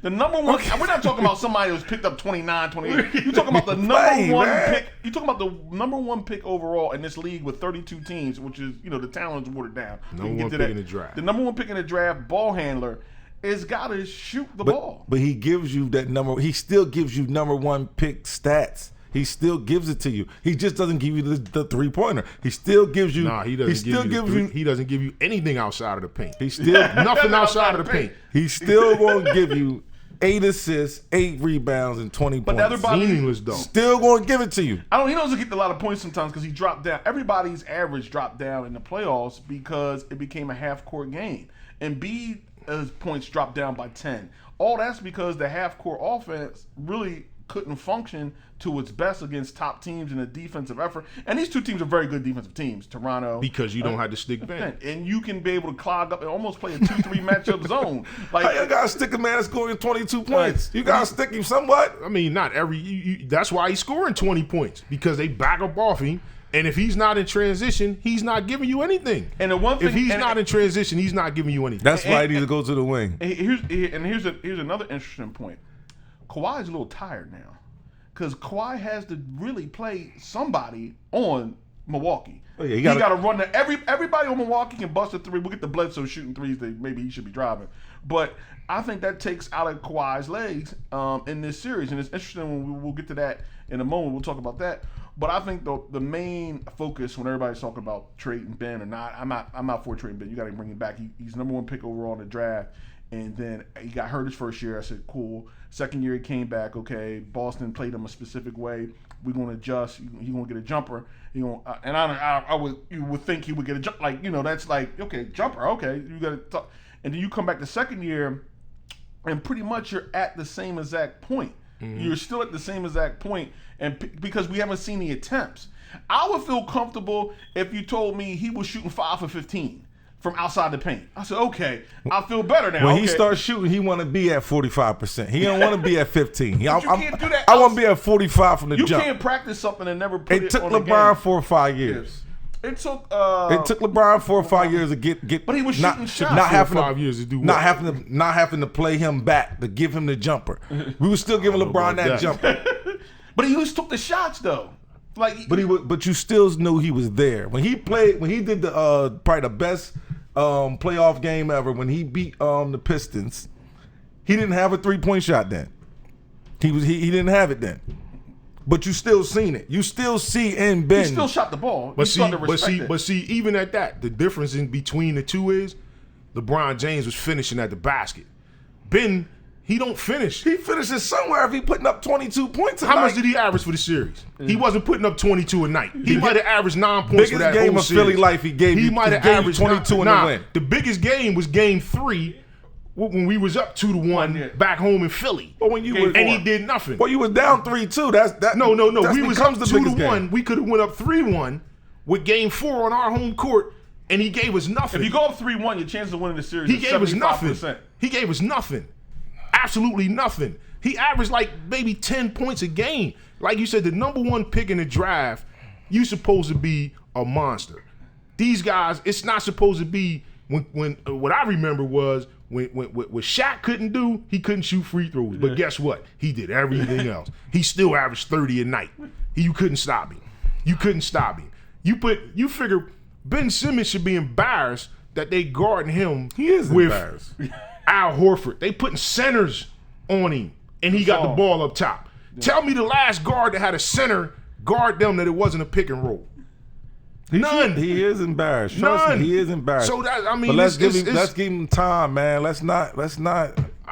Speaker 2: number 1. We're not talking about somebody who's picked up 29, 28. You're talking about the number 1 pick. You're talking about the number 1 pick overall in this league with 32 teams, which is, you know, the talent's watered down.
Speaker 7: Number 1 pick in the draft.
Speaker 2: The number 1 pick in the draft, ball handler, is got to shoot the ball.
Speaker 1: But he gives you that number. He still gives you number 1 pick stats. He still gives it to you. He just doesn't give you the 3-pointer. He still gives you.
Speaker 7: Nah, he doesn't. He doesn't give you anything outside of the paint. He still nothing outside of the paint.
Speaker 1: He's still going to give you 8 assists, 8 rebounds, and 20 points.
Speaker 2: Everybody
Speaker 7: meaningless though.
Speaker 1: Still going to give it to you.
Speaker 2: He doesn't get a lot of points sometimes because he dropped down. Everybody's average dropped down in the playoffs because it became a half-court game. And Embiid's points dropped down by 10. All that's because the half-court offense really couldn't function to its best against top teams in a defensive effort. And these 2 teams are very good defensive teams, Toronto.
Speaker 7: Because you don't have to stick Ben.
Speaker 2: And you can be able to clog up and almost play a 2-3 matchup zone.
Speaker 1: Like, how you got to stick a man that's scoring 22 points? You got to stick him somewhat.
Speaker 7: I mean, not every that's why he's scoring 20 points, because they back up off him. And if he's not in transition, he's not giving you anything.
Speaker 2: And the one thing,
Speaker 7: if he's not in transition, he's not giving you anything.
Speaker 1: That's why he needs to go to the wing.
Speaker 2: Here's another interesting point. Kawhi's a little tired now, because Kawhi has to really play somebody on Milwaukee.
Speaker 1: Oh, yeah,
Speaker 2: he got to run everybody on Milwaukee can bust a 3. We'll get the Bledsoe shooting 3s that maybe he should be driving. But I think that takes out of Kawhi's legs in this series. And it's interesting when we'll get to that in a moment. We'll talk about that. But I think the main focus when everybody's talking about trading Ben or not, I'm not for trading Ben. You got to bring him back. He's number 1 pick overall in the draft. And then he got hurt his first year. I said, cool. Second year he came back. Okay, Boston played him a specific way. We're going to adjust. He's going to get a jumper. You would think he would get a jump. Like, you know, that's like, okay, jumper. Okay, you got to talk. And then you come back the second year, and pretty much you're at the same exact point. Mm-hmm. You're still at the same exact point, and because we haven't seen the attempts. I would feel comfortable if you told me he was shooting 5 for 15. From outside the paint. I said, okay, I feel better now.
Speaker 1: When he starts shooting, he want to be at 45%. He don't want to be at 15.
Speaker 2: You can't do that.
Speaker 1: I want to be at 45 from the jump.
Speaker 2: You can't practice something and never put it on the game.
Speaker 1: It took LeBron 4 or 5 years.
Speaker 2: It took
Speaker 1: LeBron 4 or 5 years to get.
Speaker 2: But he was shooting shots.
Speaker 1: Not having
Speaker 7: 5 years to do what?
Speaker 1: Not having to play him back to give him the jumper. We were still giving LeBron that jumper.
Speaker 2: But he always took the shots though.
Speaker 1: But you still knew he was there when he played. When he did the probably the best playoff game ever, when he beat the Pistons, he didn't have a 3-point shot then. He didn't have it then. But you still seen it. You still see in Ben.
Speaker 2: He still shot the ball.
Speaker 7: But see, even at that, the difference in between the two is LeBron James was finishing at the basket. Ben, he don't finish.
Speaker 1: He finishes somewhere if he putting up 22 points a night.
Speaker 7: How much did he average for the series? He wasn't putting up 22 a night. He might have averaged 9 points for that whole series.
Speaker 1: Biggest game of Philly life he gave you.
Speaker 7: He might have averaged
Speaker 1: 22 in the win.
Speaker 7: The biggest game was game 3 when we was up 2-1 back home in Philly.
Speaker 1: But when you were,
Speaker 7: and he did nothing.
Speaker 1: Well, you was down 3-2. That's
Speaker 7: no. We was up 2-1. We could have went up 3-1 with game 4 on our home court, and he gave us nothing.
Speaker 2: If you go up 3-1, your chance of winning the series
Speaker 7: he
Speaker 2: is
Speaker 7: gave
Speaker 2: 75%.
Speaker 7: us nothing. He gave us nothing. Absolutely nothing. He averaged like maybe 10 points a game. Like you said, the number 1 pick in the draft, you supposed to be a monster. These guys, it's not supposed to be when what I remember was when Shaq couldn't do, he couldn't shoot free throws. But guess what? He did everything else. He still averaged 30 a night. You couldn't stop him. You You figure Ben Simmons should be embarrassed that they guarding him.
Speaker 1: He is
Speaker 7: with
Speaker 1: embarrassed.
Speaker 7: Al Horford. They putting centers on him, and he got the ball up top. Yeah. Tell me the last guard that had a center guard them that it wasn't a pick and roll. None.
Speaker 1: He is embarrassed. Trust
Speaker 7: None.
Speaker 1: me, he is embarrassed.
Speaker 7: So that I mean,
Speaker 1: but let's give him time, man. Let's not.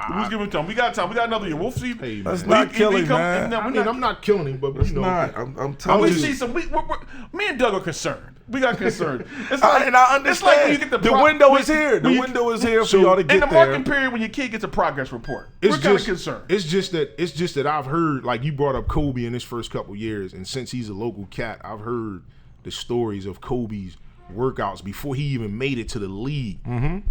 Speaker 2: Who's giving time? We got time. We got another year. We'll see.
Speaker 7: Hey,
Speaker 1: let's not kill him, man.
Speaker 7: I'm not killing him, but you know,
Speaker 1: I'm telling you.
Speaker 2: See some. Me and Doug are concerned. We got concerned. It's
Speaker 1: and I understand.
Speaker 2: It's like when you get
Speaker 1: the window is here. The window is here for y'all to get
Speaker 2: in the
Speaker 1: there.
Speaker 2: marking period when your kid gets a progress report. We're kind of concerned.
Speaker 7: It's just that I've heard, like you brought up Kobe in his first couple years, and since he's a local cat, I've heard the stories of Kobe's workouts before he even made it to the league.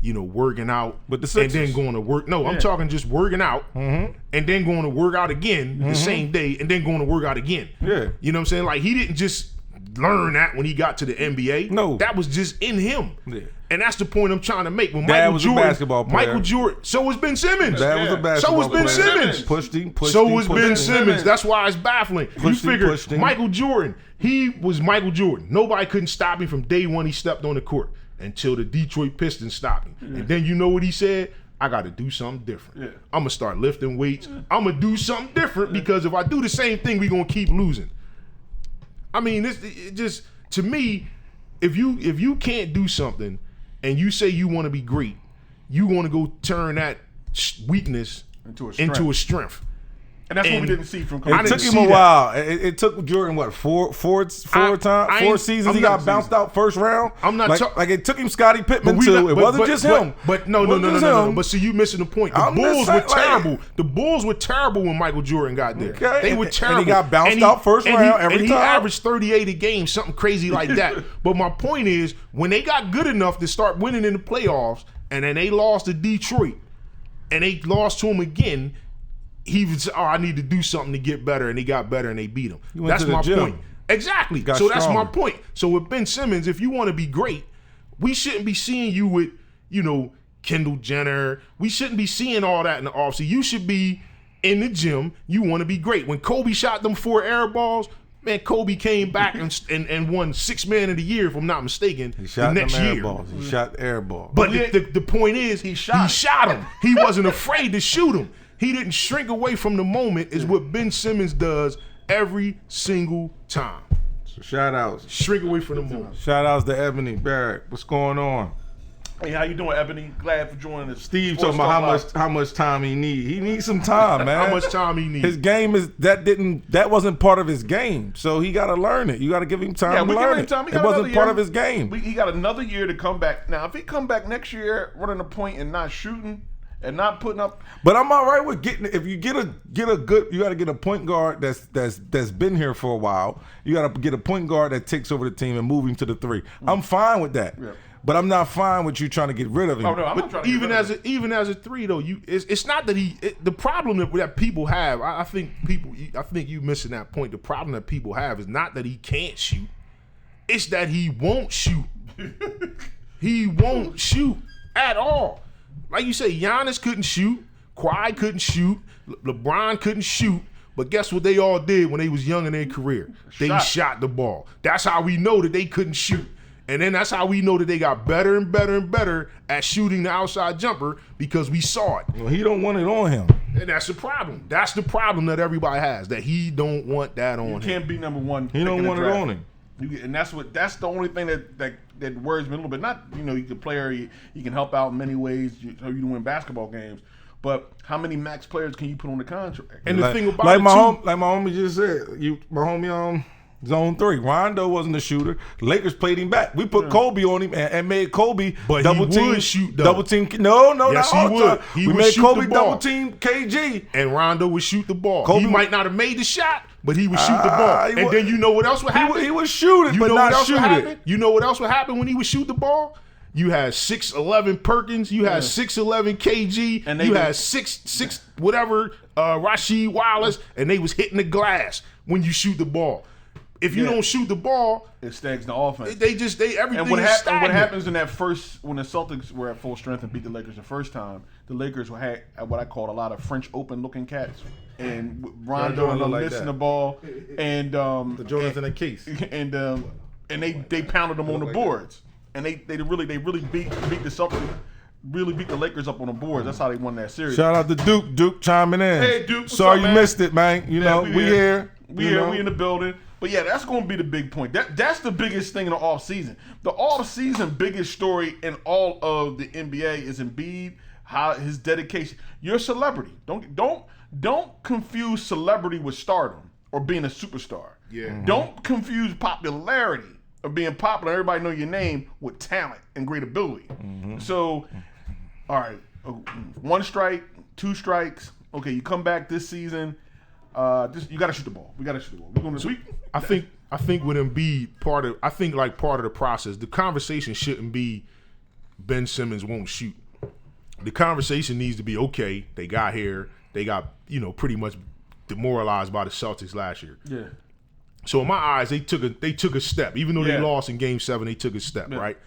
Speaker 7: You know, working out
Speaker 1: with the Sixers.
Speaker 7: And then going to work. No, I'm talking just working out and then going to work out again the same day and then going to work out again.
Speaker 1: Yeah.
Speaker 7: You know what I'm saying? Like he didn't just learn that when he got to the NBA.
Speaker 1: No.
Speaker 7: That was just in him.
Speaker 1: Yeah.
Speaker 7: And that's the point I'm trying to make. When
Speaker 1: Dad was a basketball player.
Speaker 7: Michael Jordan. So was Ben Simmons.
Speaker 1: Dad was a basketball player.
Speaker 7: So was Ben Simmons.
Speaker 1: Pushed him.
Speaker 7: So was Ben Simmons. That's why it's baffling. You figure
Speaker 1: him.
Speaker 7: Michael Jordan. He was Michael Jordan. Nobody couldn't stop him from day one he stepped on the court until the Detroit Pistons stopped him. And then you know what he said? I got to do something different. I'm going to start lifting weights. I'm going to do something different because if I do the same thing, we're going to keep losing. I mean, it just, to me, if you can't do something and you say you want to be great, you want to go turn that weakness into a strength.
Speaker 2: And that's what we didn't see from Kobe.
Speaker 1: It took him a while. It took Jordan what four seasons. He got bounced out first round.
Speaker 7: I'm not
Speaker 1: like it took him Scottie Pippen too. It wasn't just him.
Speaker 7: But no. But see, you missing the point. The Bulls were terrible. The Bulls were terrible when Michael Jordan got there.
Speaker 1: Okay.
Speaker 7: They were terrible.
Speaker 1: And he got bounced out first round every time.
Speaker 7: He averaged 38 a game, something crazy like that. But my point is, when they got good enough to start winning in the playoffs, and then they lost to Detroit, and they lost to him again. He was, I need to do something to get better, and he got better, and they beat him. That's my point. Exactly. So that's my point. So with Ben Simmons, if you want to be great, we shouldn't be seeing you with, Kendall Jenner. We shouldn't be seeing all that in the offseason. You should be in the gym. You want to be great. When Kobe shot them 4 air balls, man, Kobe came back and won 6th Man of the Year, if I'm not mistaken,
Speaker 1: he shot
Speaker 7: the next
Speaker 1: them air
Speaker 7: year.
Speaker 1: Balls. He shot air balls.
Speaker 7: But the point is, he shot him. He wasn't afraid to shoot him. He didn't shrink away from the moment is what Ben Simmons does every single time.
Speaker 1: So shout outs.
Speaker 7: Shrink away from the moment.
Speaker 1: Shout outs to Ebony Barrett. What's going on?
Speaker 2: Hey, how you doing, Ebony? Glad for joining us.
Speaker 1: Steve talking about how much time he need. He needs some time, man.
Speaker 7: How much time he needs.
Speaker 1: His game that wasn't part of his game. So he gotta learn it. You gotta give him time to learn it. It wasn't part of his game.
Speaker 2: He got another year to come back. Now, if he come back next year running a point and not shooting, and not putting up.
Speaker 1: But I'm all right with getting. If you get a good, you got to get a point guard that's been here for a while. You got to get a point guard that takes over the team and move him to the 3. I'm fine with that. Yeah. But I'm not fine with you trying to get rid of him.
Speaker 2: Oh no, I'm not trying to get rid of him.
Speaker 7: Even as a 3 though, it's not that the problem that people have. I think you missing that point. The problem that people have is not that he can't shoot. It's that he won't shoot. He won't shoot at all. Like you say, Giannis couldn't shoot, Kawhi couldn't shoot, LeBron couldn't shoot, but guess what they all did when they was young in their career? They shot the ball. That's how we know that they couldn't shoot. And then that's how we know that they got better and better and better at shooting the outside jumper because we saw it.
Speaker 1: Well, he don't want it on him.
Speaker 7: And that's the problem. That's the problem that everybody has, that he don't want that on him.
Speaker 2: You can't be number 1.
Speaker 1: He don't want it on him.
Speaker 2: And that's the only thing that worries me a little bit. Not, you can play or you can help out in many ways. You win basketball games, but how many max players can you put on the contract?
Speaker 7: And the thing about
Speaker 1: like my homie just said, my homie Zone 3. Rondo wasn't a shooter. The Lakers played him back. We put Kobe on him and made Kobe
Speaker 7: but
Speaker 1: double
Speaker 7: he
Speaker 1: team.
Speaker 7: Would shoot though.
Speaker 1: Double team. No,
Speaker 7: yes,
Speaker 1: not
Speaker 7: he
Speaker 1: all
Speaker 7: would.
Speaker 1: time.
Speaker 7: He
Speaker 1: we
Speaker 7: would
Speaker 1: made
Speaker 7: shoot
Speaker 1: Kobe
Speaker 7: the ball.
Speaker 1: double team KG.
Speaker 7: And Rondo would shoot the ball.
Speaker 1: Kobe
Speaker 7: he might not have made the shot, but he would shoot the ball. And then you know what else would happen?
Speaker 1: He would shoot it, but not shoot it.
Speaker 7: You know what else would happen when he would shoot the ball? You had 6'11" Perkins. You had 6'11" KG. And you had 6'6" whatever Rasheed Wallace, and they was hitting the glass when you shoot the ball. If you don't shoot the ball,
Speaker 2: it stags the offense.
Speaker 7: Everything
Speaker 2: and
Speaker 7: what
Speaker 2: is stagnant. And what happens in that first, when the Celtics were at full strength and beat the Lakers the first time, the Lakers had what I called a lot of French Open looking cats, and Rondo missing the ball, and
Speaker 1: the Jonathan and Case,
Speaker 2: and they pounded them on the boards, and they really beat the Celtics. Really beat the Lakers up on the boards. That's how they won that series.
Speaker 1: Shout out to Duke chiming in.
Speaker 2: Hey Duke,
Speaker 1: sorry you missed it, man. We here.
Speaker 2: We in the building. But yeah, that's going to be the big point. That's the biggest thing in the offseason. The offseason biggest story in all of the NBA is Embiid, how his dedication. You're a celebrity. Don't confuse celebrity with stardom or being a superstar.
Speaker 7: Yeah. Mm-hmm.
Speaker 2: Don't confuse popularity or being popular, everybody know your name, with talent and great ability. Mm-hmm. So, all right, 1 strike, 2 strikes. Okay, you come back this season. You got to shoot the ball. We got to shoot the ball.
Speaker 7: I think with Embiid, part of the process, the conversation shouldn't be Ben Simmons won't shoot. The conversation needs to be, okay, they got here, they got pretty much demoralized by the Celtics last year.
Speaker 2: Yeah.
Speaker 7: So in my eyes, they took a step. Even though they lost in Game 7, they took a step, right?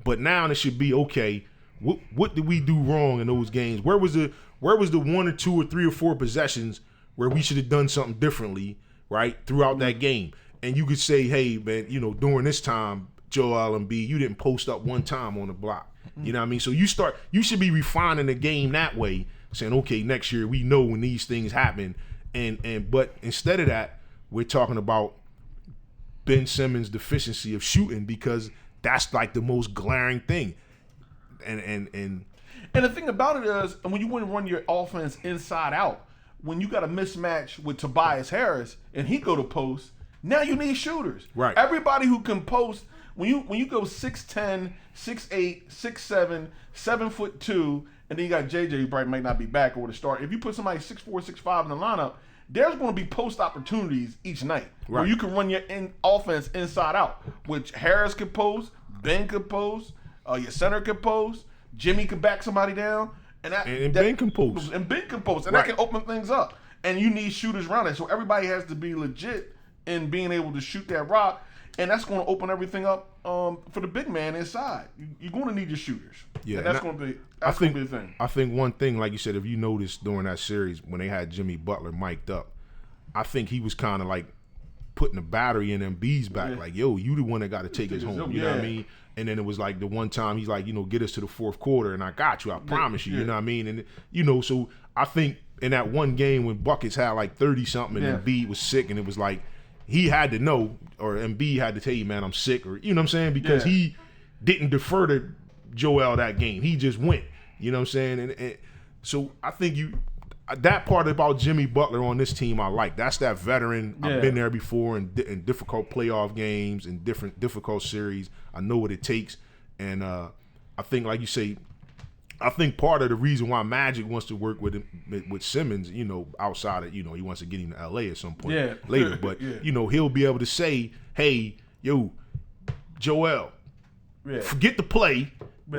Speaker 7: But now it should be, okay, what did we do wrong in those games? Where was the 1 or 2 or 3 or 4 possessions where we should have done something differently, right, throughout that game? And you could say, hey, man, during this time, Joel Embiid, you didn't post up one time on the block. You know what I mean? So you should be refining the game that way, saying, okay, next year we know when these things happen. But instead of that, we're talking about Ben Simmons' deficiency of shooting, because that's like the most glaring thing. And
Speaker 2: the thing about it is, when you want to run your offense inside out, when you got a mismatch with Tobias Harris and he go to post, now you need shooters.
Speaker 7: Right.
Speaker 2: Everybody who can post, when you go 6'10", 6'8", 6'7", 7'2", and then you got JJ, who probably might not be back or to start. If you put somebody 6'4", 6'5" in the lineup, there's going to be post opportunities each night where you can run your offense inside out, which Harris could post, Ben could post, your center could post, Jimmy could back somebody down, and
Speaker 7: Ben can post.
Speaker 2: And Ben can post, and that can open things up. And you need shooters around it, so everybody has to be legit in being able to shoot that rock, and that's going to open everything up for the big man inside. You're going to need your shooters. Yeah, and that's going to be the thing.
Speaker 7: I think one thing, like you said, if you noticed during that series when they had Jimmy Butler mic'd up, I think he was kind of like putting the battery in Embiid's back, like, yo, you the one that got to take us home. You know what I mean? And then it was like the one time he's like, get us to the fourth quarter, and I got you. I promise you. You know what I mean? And so I think in that one game when Buckets had like 30-something and Embiid was sick, and it was like he had to know, or Embiid had to tell you, man, I'm sick, or you know what I'm saying? Because he didn't defer to Joel that game. He just went. You know what I'm saying? And so I think that part about Jimmy Butler on this team I like. That's that veteran. I've been there before in difficult playoff games, in different difficult series. I know what it takes. And I think, like you say, I think part of the reason why Magic wants to work with Simmons, outside of, he wants to get him to L.A. at some point later. But, he'll be able to say, hey, yo, Joel, forget the play.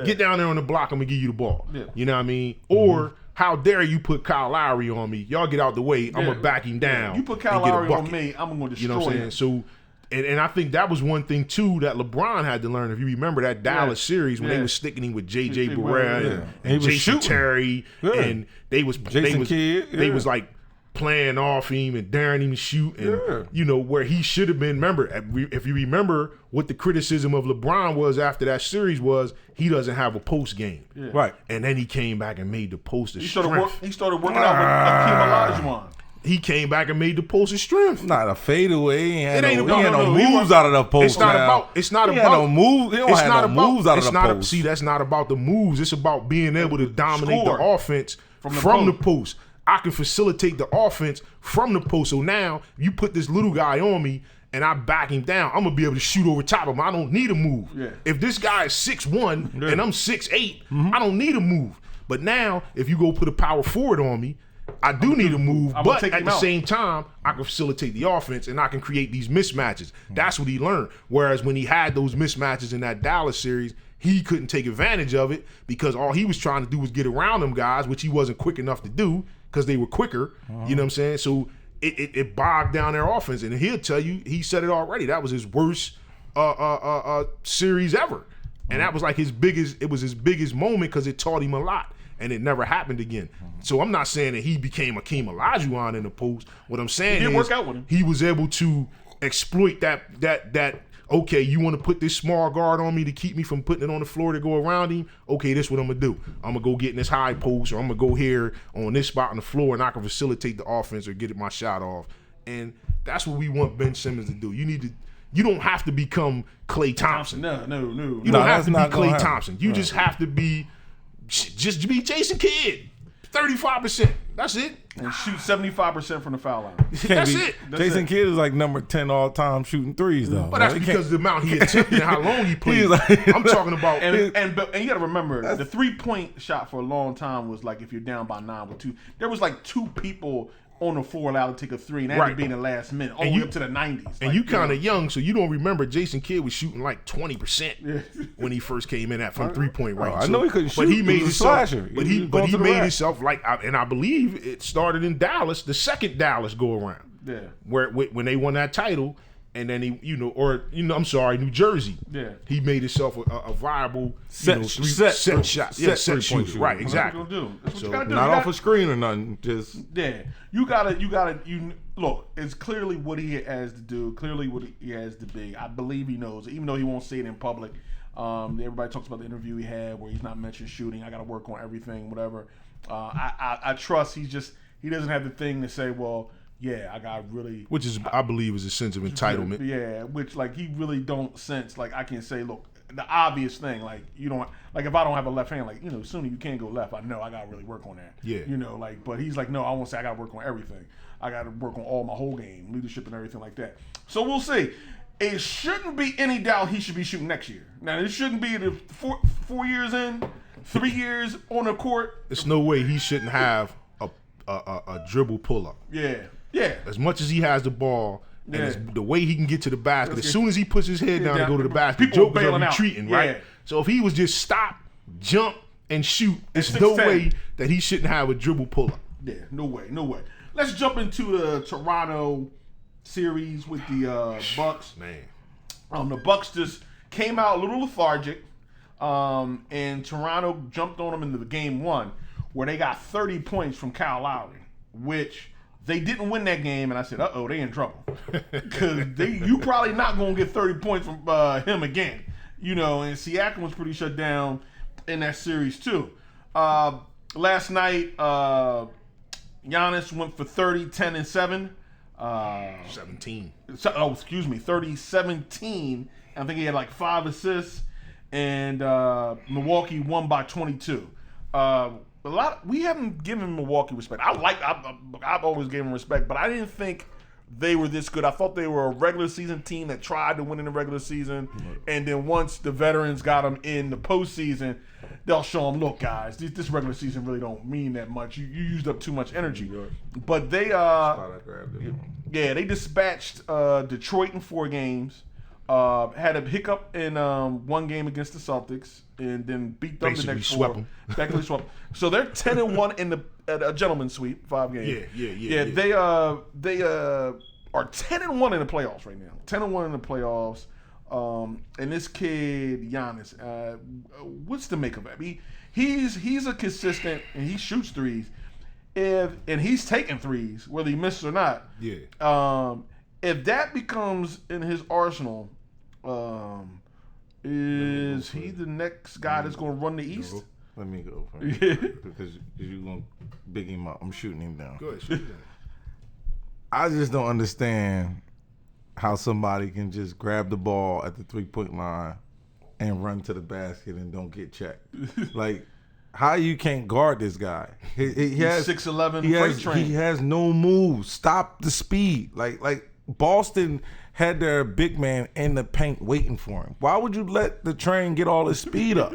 Speaker 7: Get down there on the block. I'm going to give you the ball. You know what I mean? Or how dare you put Kyle Lowry on me? Y'all get out the way. I'm going to back him down.
Speaker 2: You put Kyle Lowry on me, I'm going to destroy him.
Speaker 7: You know what I'm saying? So, and I think that was one thing, too, that LeBron had to learn. If you remember that Dallas series when they was sticking him with J.J. Barea and Jason Terry, and they was like playing off him and daring him to shoot, and where he should have been. Remember, if you remember what the criticism of LeBron was after that series was, he doesn't have a post game,
Speaker 1: right?
Speaker 7: And then he came back and made the post of strength.
Speaker 2: He started working out with Akeem Olajuwon.
Speaker 7: He came back and made the post of strength.
Speaker 1: Not a fadeaway. He ain't no moves out of the post.
Speaker 7: It's not about. It's not about
Speaker 1: no moves. He don't have no moves out of the post.
Speaker 7: See, that's not about the moves. It's about being able to dominate the offense from the post. I can facilitate the offense from the post. So now you put this little guy on me and I back him down, I'm gonna be able to shoot over top of him. I don't need a move. If this guy is 6'1" and I'm 6'8", I don't need a move. But now if you go put a power forward on me, I do need a move, but at the same time, I can facilitate the offense and I can create these mismatches. That's what he learned. Whereas when he had those mismatches in that Dallas series, he couldn't take advantage of it because all he was trying to do was get around them guys, which he wasn't quick enough to do because they were quicker. You know what I'm saying? So it bogged down their offense. And he'll tell you, he said it already, that was his worst series ever. And that was like his biggest moment because it taught him a lot. And it never happened again. So I'm not saying that he became Akeem Olajuwon in the post. What I'm saying is he was able to exploit that. Okay, you want to put this small guard on me to keep me from putting it on the floor to go around him? Okay, this is what I'm going to do. I'm going to go get in this high post, or I'm going to go here on this spot on the floor, and I can facilitate the offense or get my shot off. And that's what we want Ben Simmons to do. You don't have to become Klay Thompson.
Speaker 2: No.
Speaker 7: You don't have to be Klay Thompson. You just have to be Jason Kidd. 35%. That's it.
Speaker 2: And shoot 75% from the foul line.
Speaker 7: That's it.
Speaker 1: Jason Kidd is like number 10 all time shooting threes though.
Speaker 7: But that's because the amount he attempted and how long he played. I'm talking about.
Speaker 2: And you got to remember, the 3-point shot for a long time was like if you're down by 9 with 2. There was like 2 people on the floor allowed to take a 3, and that had to be in the last minute, all the way up to the 90s.
Speaker 7: And you kind of young, so you don't remember Jason Kidd was shooting like 20% when he first came in from 3-point range.
Speaker 1: I know he couldn't shoot,
Speaker 7: but he made himself.
Speaker 1: Slasher.
Speaker 7: But he made himself like, and I believe it started in Dallas, the second Dallas go around.
Speaker 2: Yeah,
Speaker 7: where when they won that title. And then he, I'm sorry, New Jersey.
Speaker 2: Yeah,
Speaker 7: he made himself a viable
Speaker 1: set shot.
Speaker 7: Yeah, set shooter. Right, exactly.
Speaker 2: That's what you gotta do.
Speaker 1: Not off a screen or nothing. Just
Speaker 2: you gotta look. It's clearly what he has to do. Clearly what he has to be. I believe he knows, even though he won't say it in public. Everybody talks about the interview he had where he's not mentioned shooting. I got to work on everything, whatever. I trust he doesn't have the thing to say, well. Yeah, I got really.
Speaker 7: Which is, I believe, is a sense of entitlement.
Speaker 2: Yeah, which like he really don't sense. Like I can say, look, the obvious thing. Like you don't like if I don't have a left hand. Like Sunni, you can't go left. I know I got to really work on that.
Speaker 7: Yeah.
Speaker 2: But he's like, no, I won't say I got to work on everything. I got to work on all my whole game, leadership and everything like that. So we'll see. It shouldn't be any doubt he should be shooting next year. Now it shouldn't be the 4 years in, 3 years on the court.
Speaker 7: There's no way he shouldn't have a dribble pull up.
Speaker 2: Yeah. Yeah.
Speaker 7: As much as he has the ball, and the way he can get to the basket, as soon as he puts his head down to go to the basket, jokers are retreating, right? So if he was just stop, jump, and shoot, there's no way that he shouldn't have a dribble pull-up.
Speaker 2: Yeah, no way. Let's jump into the Toronto series with the Bucks.
Speaker 7: Man.
Speaker 2: The Bucks just came out a little lethargic, and Toronto jumped on them into the game 1, where they got 30 points from Kyle Lowry, which... They didn't win that game, and I said, "Uh-oh, they in trouble." Because you probably not going to get 30 points from him again. And Siakam was pretty shut down in that series, too. Last night, Giannis went for 30, 10, and 7.
Speaker 7: 17.
Speaker 2: 30, 17. I think he had like 5 assists, and Milwaukee won by 22. We haven't given Milwaukee respect. I've always given them respect, but I didn't think they were this good. I thought they were a regular season team that tried to win in the regular season, and then once the veterans got them in the postseason, they'll show them, look, guys, this regular season really don't mean that much. You used up too much energy. But they they dispatched Detroit in 4 games. Had a hiccup in 1 game against the Celtics, and then beat them the next 4. Basically swept. So they're 10-1 in a gentleman's sweep, 5 games. Yeah. They are 10-1 in the playoffs right now. 10-1 in the playoffs. And this kid Giannis, what's the make of it? He's a consistent, and he shoots threes. And he's taking threes, whether he misses or not.
Speaker 7: Yeah.
Speaker 2: If that becomes in his arsenal, is he the next guy that's going to run the East?
Speaker 1: Let me go first. Because you're going to big him up. I'm shooting him down.
Speaker 7: Go ahead, shoot him down.
Speaker 1: I just don't understand how somebody can just grab the ball at the 3-point line and run to the basket and don't get checked. Like, how you can't guard this guy? He has
Speaker 2: 6'11".
Speaker 1: He has no moves. Stop the speed. Like Boston had their big man in the paint waiting for him. Why would you let the train get all his speed up?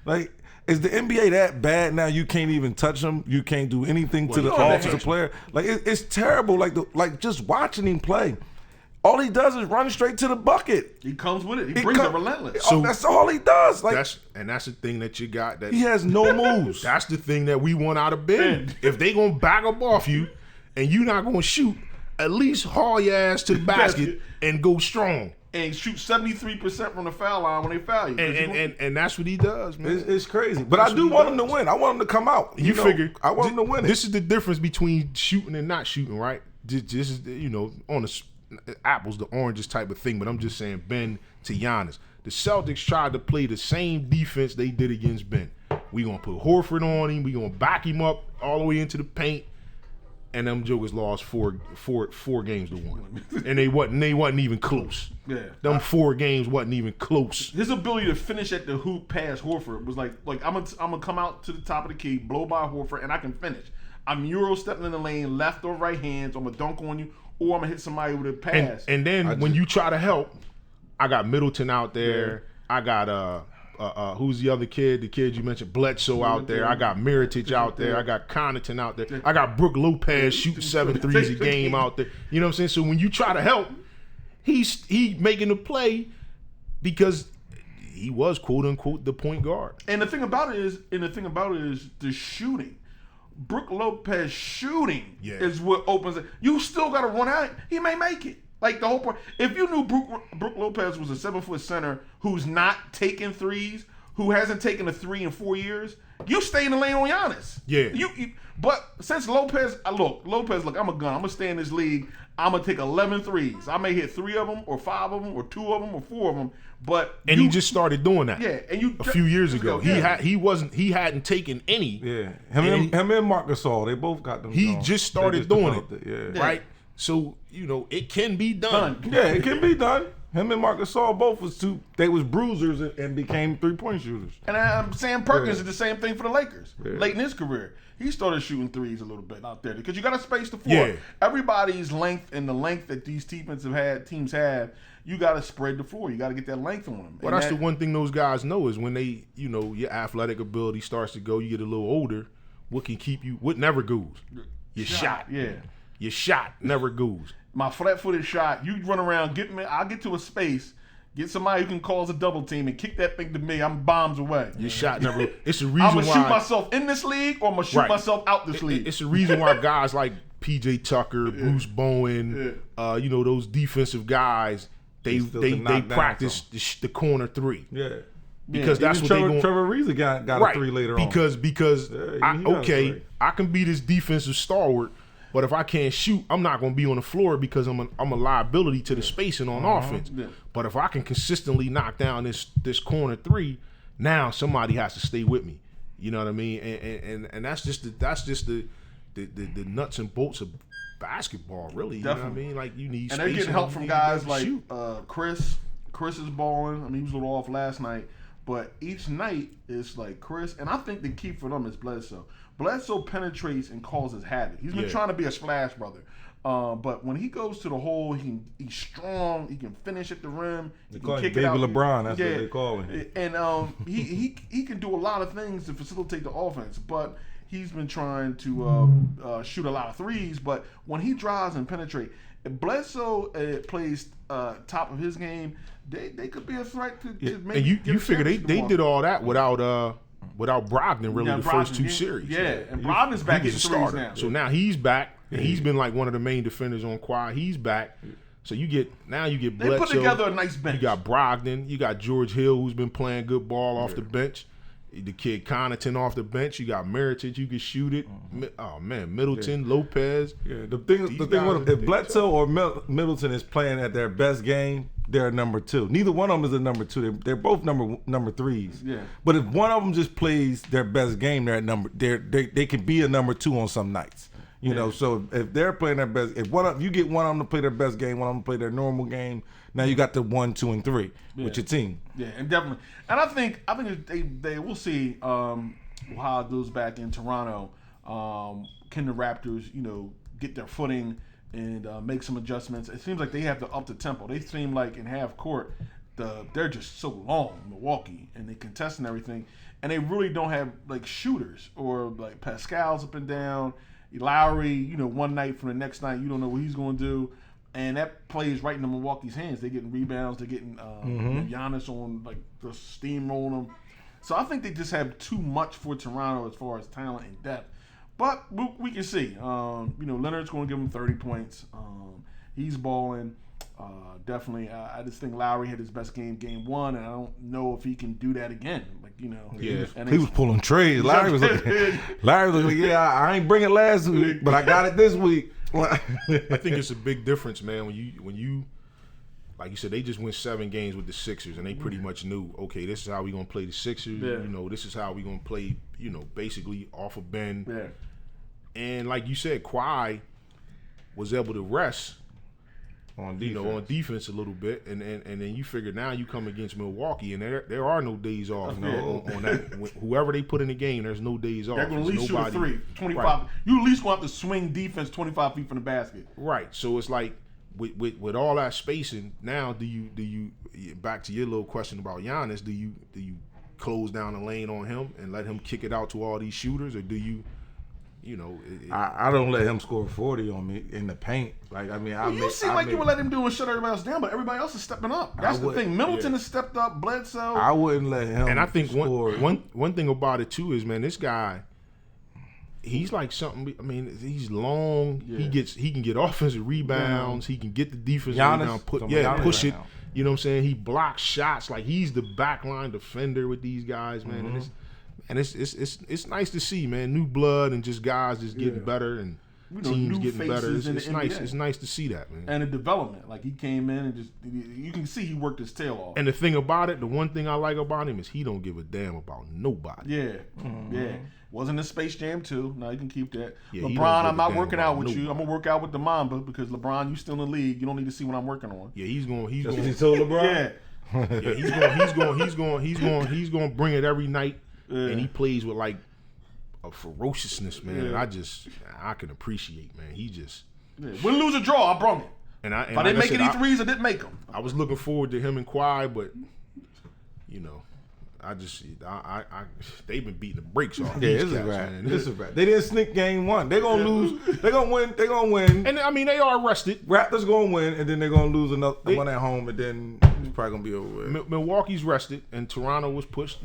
Speaker 1: Like, is the NBA that bad now? You can't even touch him. You can't do anything to the offensive player. Like, it's terrible. Like just watching him play. All he does is run straight to the bucket.
Speaker 2: He comes with it. He brings it relentless.
Speaker 1: So that's all he does. Like,
Speaker 7: that's the thing that you got. That
Speaker 1: he has no moves.
Speaker 7: That's the thing that we want out of Ben. If they gonna back up off you, and you not gonna shoot, at least haul your ass to the basket and go strong.
Speaker 2: And shoot 73% from the foul line when they foul you.
Speaker 7: And that's what he does, man.
Speaker 1: It's crazy. But I do want him to win. I want him to come out.
Speaker 7: You figure
Speaker 1: I want him to win it.
Speaker 7: This is the difference between shooting and not shooting, right? This is, on the apples to oranges type of thing, but I'm just saying Ben to Giannis. The Celtics tried to play the same defense they did against Ben. We gonna put Horford on him. We gonna back him up all the way into the paint. and them jokers lost four games to 1, and they wasn't even close.
Speaker 2: Yeah,
Speaker 7: them 4 games wasn't even close.
Speaker 2: His ability to finish at the hoop past Horford was like I'm gonna come out to the top of the key, blow by Horford, and I can finish. I'm Euro stepping in the lane, left or right hands. I'm gonna dunk on you, or I'm gonna hit somebody with a pass.
Speaker 7: And then when you try to help, I got Middleton out there. Yeah. I got who's the other kid? The kid you mentioned, Bledsoe out there. I got Mirotic out there. I got Connaughton out there. I got Brook Lopez shooting 7 threes a game out there. You know what I'm saying? So when you try to help, he making a play because he was quote unquote the point guard.
Speaker 2: And the thing about it is the shooting. Brook Lopez shooting is what opens it. You still got to run out. He may make it. Like the whole point. If you knew Brook Lopez was a 7-foot center who's not taking threes, who hasn't taken a 3 in 4 years, you stay in the lane on Giannis.
Speaker 7: Yeah.
Speaker 2: But since Lopez, Lopez, I'm a gun. I'm gonna stay in this league. I'm gonna take 11 threes. I may hit 3 of them, or 5 of them, or 2 of them, or 4 of them. But
Speaker 7: he just started doing that.
Speaker 2: Yeah, and
Speaker 7: a few years ago, he hadn't taken any.
Speaker 1: Yeah, him and Marc Gasol, they both got them.
Speaker 7: He just started doing it.
Speaker 1: Yeah.
Speaker 7: Right. So it can be done.
Speaker 1: Yeah, it can be done. Him and Marc Gasol both was bruisers and became 3-point shooters.
Speaker 2: And Sam Perkins did the same thing for the Lakers late in his career. He started shooting threes a little bit out there because you got to space the floor.
Speaker 7: Yeah.
Speaker 2: Everybody's length and the length that these teams have, you got to spread the floor. You got to get that length on them.
Speaker 7: Well, that's the one thing those guys know is when they, your athletic ability starts to go, you get a little older, what can keep you, what never goes? Your shot.
Speaker 2: Yeah.
Speaker 7: Your shot never goes.
Speaker 2: My flat-footed shot, you run around, I'll get to a space, get somebody who can cause a double team and kick that thing to me. I'm bombs away.
Speaker 7: Your shot never. It's the reason
Speaker 2: I'm
Speaker 7: why
Speaker 2: gonna shoot myself in this league, or I'm gonna shoot myself out this league.
Speaker 7: It's the reason why guys like P.J. Tucker, Bruce Bowen, those defensive guys, they practice the corner 3.
Speaker 1: Yeah.
Speaker 7: Because that's what they going.
Speaker 1: Trevor Ariza got a 3 later on.
Speaker 7: Because I can be this defensive stalwart. But if I can't shoot, I'm not going to be on the floor because I'm a liability to the spacing on offense. Yeah. But if I can consistently knock down this corner 3, now somebody has to stay with me. You know what I mean? And that's just the nuts and bolts of basketball, really.
Speaker 2: Definitely.
Speaker 7: You know what I mean? Like you need.
Speaker 2: And they're getting help from guys like Chris. Chris is balling. I mean, he was a little off last night, but each night it's like Chris. And I think the key for them is Bledsoe. Bledsoe penetrates and causes havoc. He's been trying to be a splash brother. But when he goes to the hole, he's strong. He can finish at the rim.
Speaker 1: They call him Baby LeBron. That's what they call him.
Speaker 2: And he can do a lot of things to facilitate the offense. But he's been trying to shoot a lot of threes. But when he drives and penetrates, if Bledsoe plays top of his game, they could be a threat to make.
Speaker 7: And you figure they did all that without Brogdon really the first 2 series.
Speaker 2: Yeah, and Brogdon's back in threes now.
Speaker 7: So now he's back. And he's been like one of the main defenders on Kawhi. He's back. So you get Bledsoe.
Speaker 2: They put together a nice bench.
Speaker 7: You got Brogdon. You got George Hill, who's been playing good ball off the bench. The kid Connaughton off the bench. You got Mirotic. You can shoot it. Oh man, Middleton, Lopez.
Speaker 1: Yeah, the thing if Bledsoe or Middleton is playing at their best game, they're number 2. Neither one of them is a number 2. They're both number 3s.
Speaker 2: Yeah.
Speaker 1: But if one of them just plays their best game, they're at they can be a number 2 on some nights. You know, so if they're playing their best, if you get one of them to play their best game, one of them to play their normal game, now you got the 1, 2, and 3 with your team.
Speaker 2: Yeah, and definitely. And I think they will see how it goes back in Toronto. Can the Raptors, get their footing and make some adjustments? It seems like they have to up the tempo. They seem like in half court, they're just so long, Milwaukee, and they contest and everything, and they really don't have like shooters or like Pascal's up and down. Lowry, one night from the next night, you don't know what he's going to do. And that plays right into Milwaukee's hands. They're getting rebounds. They're getting Giannis on, like, the steamrolling them. So I think they just have too much for Toronto as far as talent and depth. But we can see. Leonard's going to give him 30 points. He's balling. Definitely. I just think Lowry had his best game 1, and I don't know if he can do that again.
Speaker 1: Yeah, he was pulling trades. Larry was looking like, I ain't bring it last week, but I got it this week.
Speaker 7: I think it's a big difference, man. When you, like you said, they just went 7 games with the Sixers, and they pretty much knew, okay, this is how we gonna play the Sixers.
Speaker 2: Yeah.
Speaker 7: This is how we gonna play. Basically off of Ben.
Speaker 2: Yeah.
Speaker 7: And like you said, Kawhi was able to rest on defense a little bit, and then you figure now you come against Milwaukee, and there are no days off on that. Whoever they put in the game, there's no days off.
Speaker 2: They're going to at least shoot a 3, 25.
Speaker 7: Right.
Speaker 2: You at least going to have to swing defense 25 feet from the basket.
Speaker 7: Right. So it's like with all that spacing, now do you back to your little question about Giannis, do you close down the lane on him and let him kick it out to all these shooters, or do you
Speaker 1: I don't let him score 40 on me in the paint. Like, I mean,
Speaker 2: you seem like you would let him do and shut everybody else down, but everybody else is stepping up. That's the thing. Middleton has stepped up. Bledsoe.
Speaker 1: I wouldn't let him.
Speaker 7: And I think
Speaker 1: score.
Speaker 7: one thing about it too is, man, this guy, he's like something. I mean, he's long. Yeah. He can get offensive rebounds. Yeah. He can get the defensive rebound. Push it. You know what I'm saying? He blocks shots. Like, he's the backline defender with these guys, man. Mm-hmm. And it's nice to see, man. New blood and just guys just getting better and teams getting better. It's nice. It's nice to see that, man.
Speaker 2: And the development, like, he came in and just you can see he worked his tail off.
Speaker 7: And the thing about it, the one thing I like about him is he don't give a damn about nobody.
Speaker 2: Yeah, yeah. Wasn't in Space Jam 2. Now you can keep that. Yeah, LeBron, I'm not working out with you. I'm gonna work out with the Mamba because LeBron, you still in the league. You don't need to see what I'm working on.
Speaker 7: Yeah, he's going.
Speaker 1: He told LeBron.
Speaker 7: He's going to bring it every night. Yeah. And he plays with like a ferociousness, man. Yeah. I can appreciate, man. He just
Speaker 2: win, lose, or draw. I brung it. And I didn't make any threes. I didn't make them.
Speaker 7: I was looking forward to him and Kawhi, but they've been beating the brakes off.
Speaker 1: This is right. They didn't sneak game 1. They're gonna lose. They're gonna win. They're gonna win.
Speaker 7: And I mean, they are rested.
Speaker 1: Raptors gonna win, and then they're gonna lose another one at home, and then it's probably gonna be over with.
Speaker 7: Milwaukee's rested, and Toronto was pushed.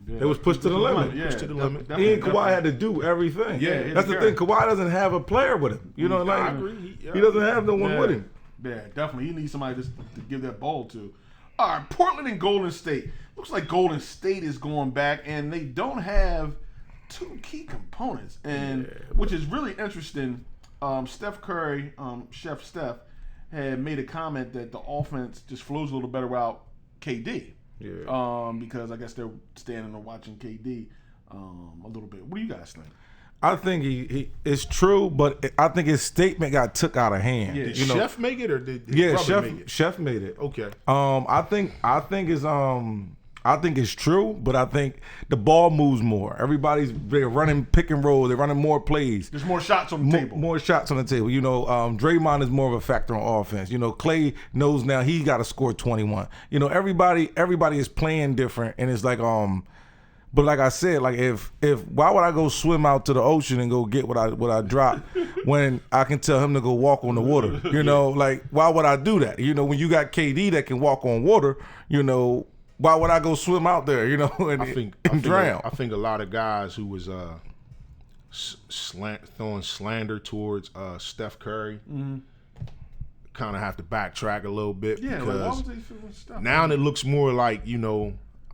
Speaker 1: It was pushed to the limit.
Speaker 7: Pushed to the limit.
Speaker 1: He and Kawhi had to do everything. Yeah, that's the thing. Kawhi doesn't have a player with him. You know, like
Speaker 7: I agree.
Speaker 1: He doesn't have no one with him.
Speaker 2: Yeah, definitely. He needs somebody to give that ball to. All right, Portland and Golden State. Looks like Golden State is going back, and they don't have 2 key components, which is really interesting. Steph Curry, Chef Steph, had made a comment that the offense just flows a little better without KD. Yeah. Because I guess they're standing and watching KD a little bit. What do you guys think?
Speaker 1: I think he it's true, but I think his statement got took out of hand.
Speaker 7: Yeah. Did Chef make it or did his brother make it?
Speaker 1: Chef made it.
Speaker 7: Okay.
Speaker 1: I think it's true, but I think the ball moves more. They're running pick and roll. They're running more plays.
Speaker 2: There's more shots on the table.
Speaker 1: More shots on the table. Draymond is more of a factor on offense. Clay knows now he got to score 21. Everybody is playing different, and it's like But like I said, like if why would I go swim out to the ocean and go get what I dropped when I can tell him to go walk on the water? Like why would I do that? When you got KD that can walk on water, why would I go swim out there, and drown?
Speaker 7: I think a lot of guys who was throwing slander towards Steph Curry kind of have to backtrack a little bit because now it looks more like,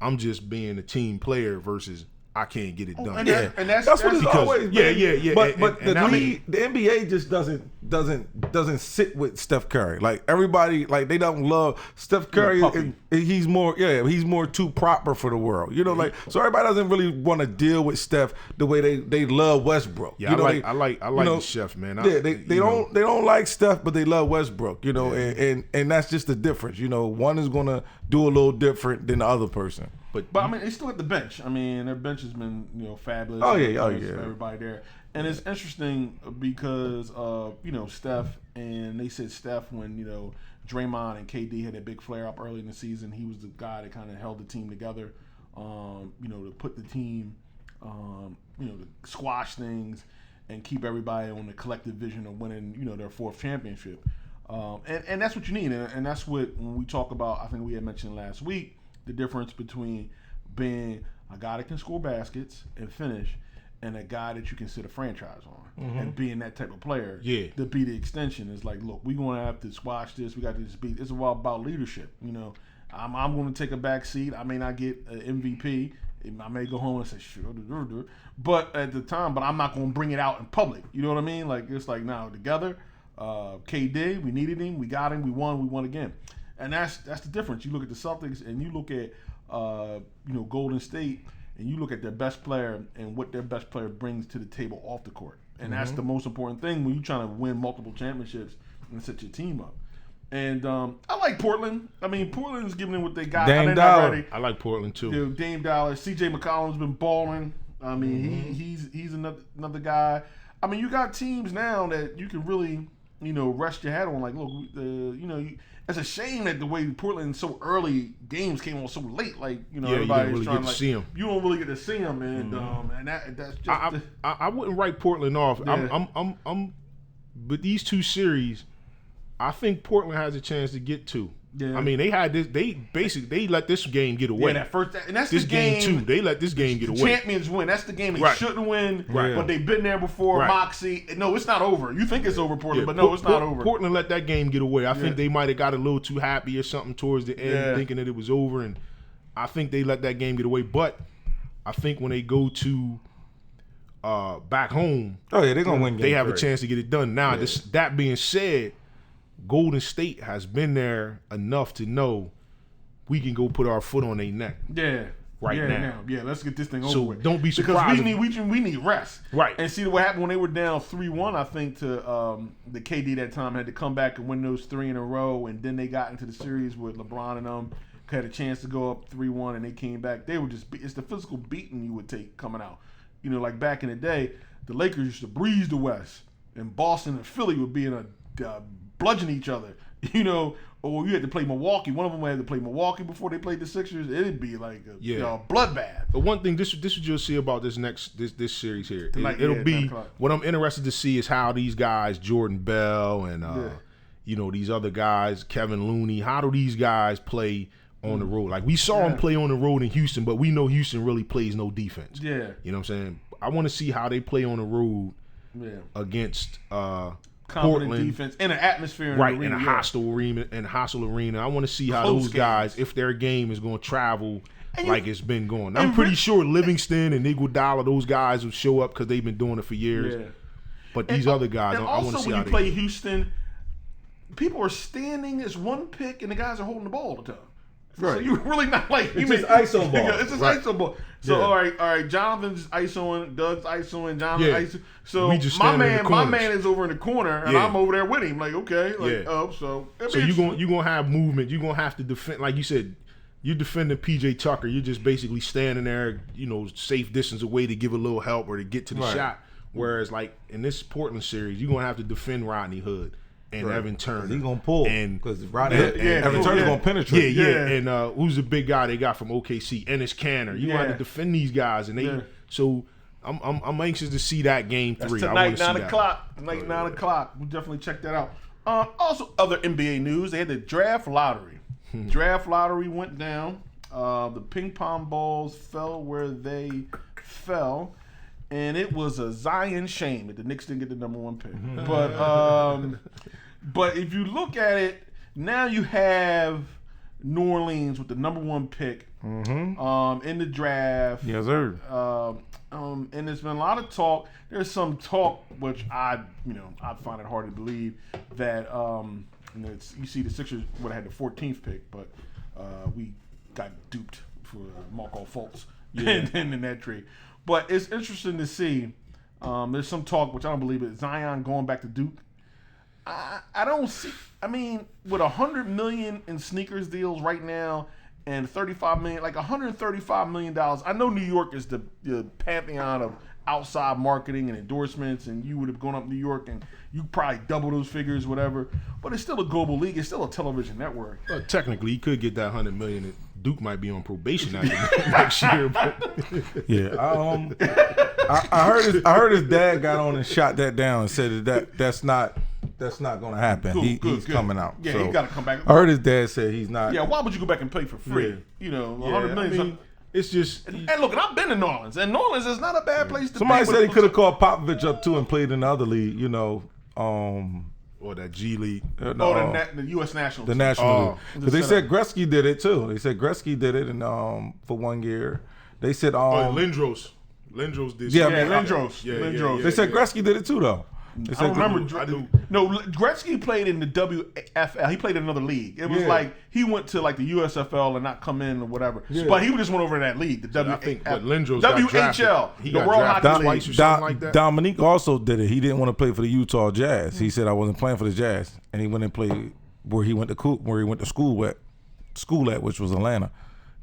Speaker 7: I'm just being a team player versus I can't get it done.
Speaker 2: And that's
Speaker 1: what it's always been.
Speaker 7: Yeah.
Speaker 1: But the NBA just doesn't sit with Steph Curry. Like everybody, like they don't love Steph Curry. He's more too proper for the world. So everybody doesn't really want to deal with Steph the way they love Westbrook.
Speaker 7: Yeah, I like the Chef, man.
Speaker 1: They don't like Steph, but they love Westbrook. And that's just the difference. One is gonna do a little different than the other person.
Speaker 2: But I mean, they still at the bench. I mean, their bench has been fabulous.
Speaker 1: Oh yeah.
Speaker 2: Everybody there, and it's interesting because Steph, and they said Steph when Draymond and KD had a big flare up early in the season. He was the guy that kind of held the team together. To put the team, to squash things and keep everybody on the collective vision of winning their 4th championship. And that's what you need, and that's what when we talk about. I think we had mentioned last week. The difference between being a guy that can score baskets and finish and a guy that you can sit a franchise on and being that type of player to be the extension is like, look, we're going to have to squash this. We got to just be – it's all about leadership. I'm going to take a back seat. I may not get an MVP. I may go home and say, sure, but at the time, I'm not going to bring it out in public. You know what I mean? Like, it's like now together, KD, we needed him. We got him. We won again. And that's the difference. You look at the Celtics and you look at Golden State and you look at their best player and what their best player brings to the table off the court. and that's the most important thing when you're trying to win multiple championships and set your team up. And I like Portland. I mean, Portland's giving them what they got.
Speaker 1: Dame Dollar.
Speaker 7: I like Portland too.
Speaker 2: Dame Dollar. C.J. McCollum's been balling. I mean, he's another guy. I mean, you got teams now that you can really, rest your head on. Like, look, it's a shame that the way Portland so early games came on so late. Like, everybody's
Speaker 7: really
Speaker 2: trying
Speaker 7: get
Speaker 2: to
Speaker 7: to see them.
Speaker 2: You don't really get to see them, and that's just.
Speaker 7: I wouldn't write Portland off.
Speaker 2: Yeah.
Speaker 7: But these two series, I think Portland has a chance to get to.
Speaker 2: Yeah.
Speaker 7: I mean, they had this. They let this game get away.
Speaker 2: Yeah, and that's
Speaker 7: this
Speaker 2: the game
Speaker 7: too. They let this game get away.
Speaker 2: Champions win. That's the game they
Speaker 7: Right.
Speaker 2: shouldn't win.
Speaker 7: Right.
Speaker 2: But they've been there before.
Speaker 7: Right.
Speaker 2: Moxie. No, it's not over. You think it's over, Portland, but no, it's not over.
Speaker 7: Portland let that game get away. I think they might have got a little too happy or something towards the end, thinking that it was over, and I think they let that game get away. But I think when they go to back home,
Speaker 1: they're gonna win.
Speaker 7: They have a chance to get it done. Now, that being said, Golden State has been there enough to know we can go put our foot on their neck.
Speaker 2: Yeah.
Speaker 7: Now.
Speaker 2: Yeah, let's get this thing over
Speaker 7: So
Speaker 2: with.
Speaker 7: don't be surprised.
Speaker 2: Because we need rest.
Speaker 7: Right.
Speaker 2: And see what happened when they were down 3-1, I think, to the KD that time had to come back and win those 3 in a row, and then they got into the series with LeBron and them, had a chance to go up 3-1, and they came back. They were just it's the physical beating you would take coming out. Like back in the day, the Lakers used to breeze the West, and Boston and Philly would be in a bludgeon each other, or you had to play Milwaukee. One of them had to play Milwaukee before they played the Sixers. It'd be like a bloodbath.
Speaker 7: But one thing, this what you'll see about this series here. It'll be what I'm interested to see is how these guys, Jordan Bell and these other guys, Kevin Looney, how do these guys play on the road? Like we saw them play on the road in Houston, but we know Houston really plays no defense.
Speaker 2: Yeah,
Speaker 7: you know what I'm saying. I want to see how they play on the road against.
Speaker 2: Confident
Speaker 7: Portland,
Speaker 2: defense in an atmosphere,
Speaker 7: in a hostile arena. I want to see how those guys, if their game is going to travel like it's been going. I'm pretty sure Livingston and Iguodala, those guys will show up because they've been doing it for years. Yeah. But these other guys, I want to see how they.
Speaker 2: Also, when you play Houston, people are standing as one pick, and the guys are holding the ball all the time. Right. So you're really not like
Speaker 1: it's just ISO ball.
Speaker 2: It's just ISO ball. So all right. Jonathan's ISOing, Doug's ISOing, Jonathan's ISO. So my man is over in the corner, and I'm over there with him. Like so
Speaker 7: you're gonna have movement. You're gonna have to defend, like you said. You're defending PJ Tucker. You're just basically standing there, safe distance away to give a little help or to get to the shot. Whereas like in this Portland series, you're gonna have to defend Rodney Hood. And Evan Turner.
Speaker 1: He's going to pull. Because Evan Turner's going to penetrate.
Speaker 7: And who's the big guy they got from OKC? Ennis Canner. You want to defend these guys. And so I'm anxious to see that game 3.
Speaker 2: That's tonight, 9 o'clock. Tonight, 9 o'clock. We'll definitely check that out. Also, other NBA news. They had the draft lottery. Draft lottery went down. The ping pong balls fell where they fell. And it was a Zion shame that the Knicks didn't get the number 1 pick. But if you look at it, now you have New Orleans with the number 1 pick in the draft.
Speaker 1: Yes, sir.
Speaker 2: And there's been a lot of talk. There's some talk, which I find it hard to believe that you see the Sixers would have had the 14th pick, but we got duped for Markelle Fultz in that trade. But it's interesting to see. There's some talk, which I don't believe it, Zion going back to Duke. I don't see. I mean, with $100 million in sneakers deals right now, and $35 million, like $135 million. I know New York is the pantheon of outside marketing and endorsements, and you would have gone up New York and you probably double those figures, whatever. But it's still a global league. It's still a television network.
Speaker 7: Technically, you could get that $100 million. Duke might be on probation after next year. But
Speaker 1: I heard his dad got on and shot that down and said that's not going to happen. He's coming out.
Speaker 2: Yeah,
Speaker 1: so
Speaker 2: he got to come back.
Speaker 1: I heard his dad said he's not.
Speaker 2: Yeah, why would you go back and play for free?
Speaker 1: Yeah.
Speaker 2: $100 million.
Speaker 7: I mean, it's just.
Speaker 2: And look, I've been to New Orleans, and New Orleans is not a bad place to be.
Speaker 1: Somebody said he could have called Popovich up too and played in the other league.
Speaker 7: Or that G League.
Speaker 2: The U.S. National
Speaker 1: Team. The National League. Because they said Gretzky did it too. They said Gretzky did it for 1 year. They said
Speaker 7: Lindros. Lindros did.
Speaker 2: Lindros.
Speaker 7: Yeah.
Speaker 1: They said Gretzky did it too though.
Speaker 2: I remember. No, Gretzky played in the WFL. He played in another league. It was like he went to like the USFL and not come in or whatever. Yeah. But he just went over to that league, the WHL, the World Hockey League.
Speaker 7: Or something like that.
Speaker 1: Dominique also did it. He didn't want to play for the Utah Jazz. He said I wasn't playing for the Jazz, and he went and played where he went to school at, which was Atlanta.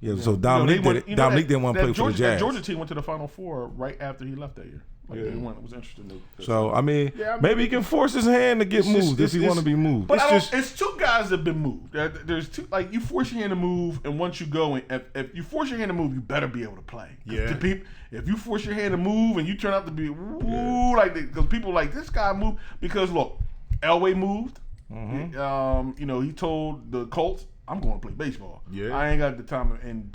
Speaker 1: Yeah, so Dominique Dominique didn't want to play for the Jazz.
Speaker 2: That Georgia team went to the Final Four right after he left that year. They won. It was interesting.
Speaker 1: So I mean, maybe he can force his hand to get moved if he want to be moved.
Speaker 2: But it's two guys that have been moved. There's two. Like you force your hand to move, and once you go, if you force your hand to move, you better be able to play. Yeah. If you force your hand to move and you turn out to be because people like this guy moved because look, Elway moved. Mm-hmm. He told the Colts, I'm going to play baseball. Yeah. I ain't got the time. And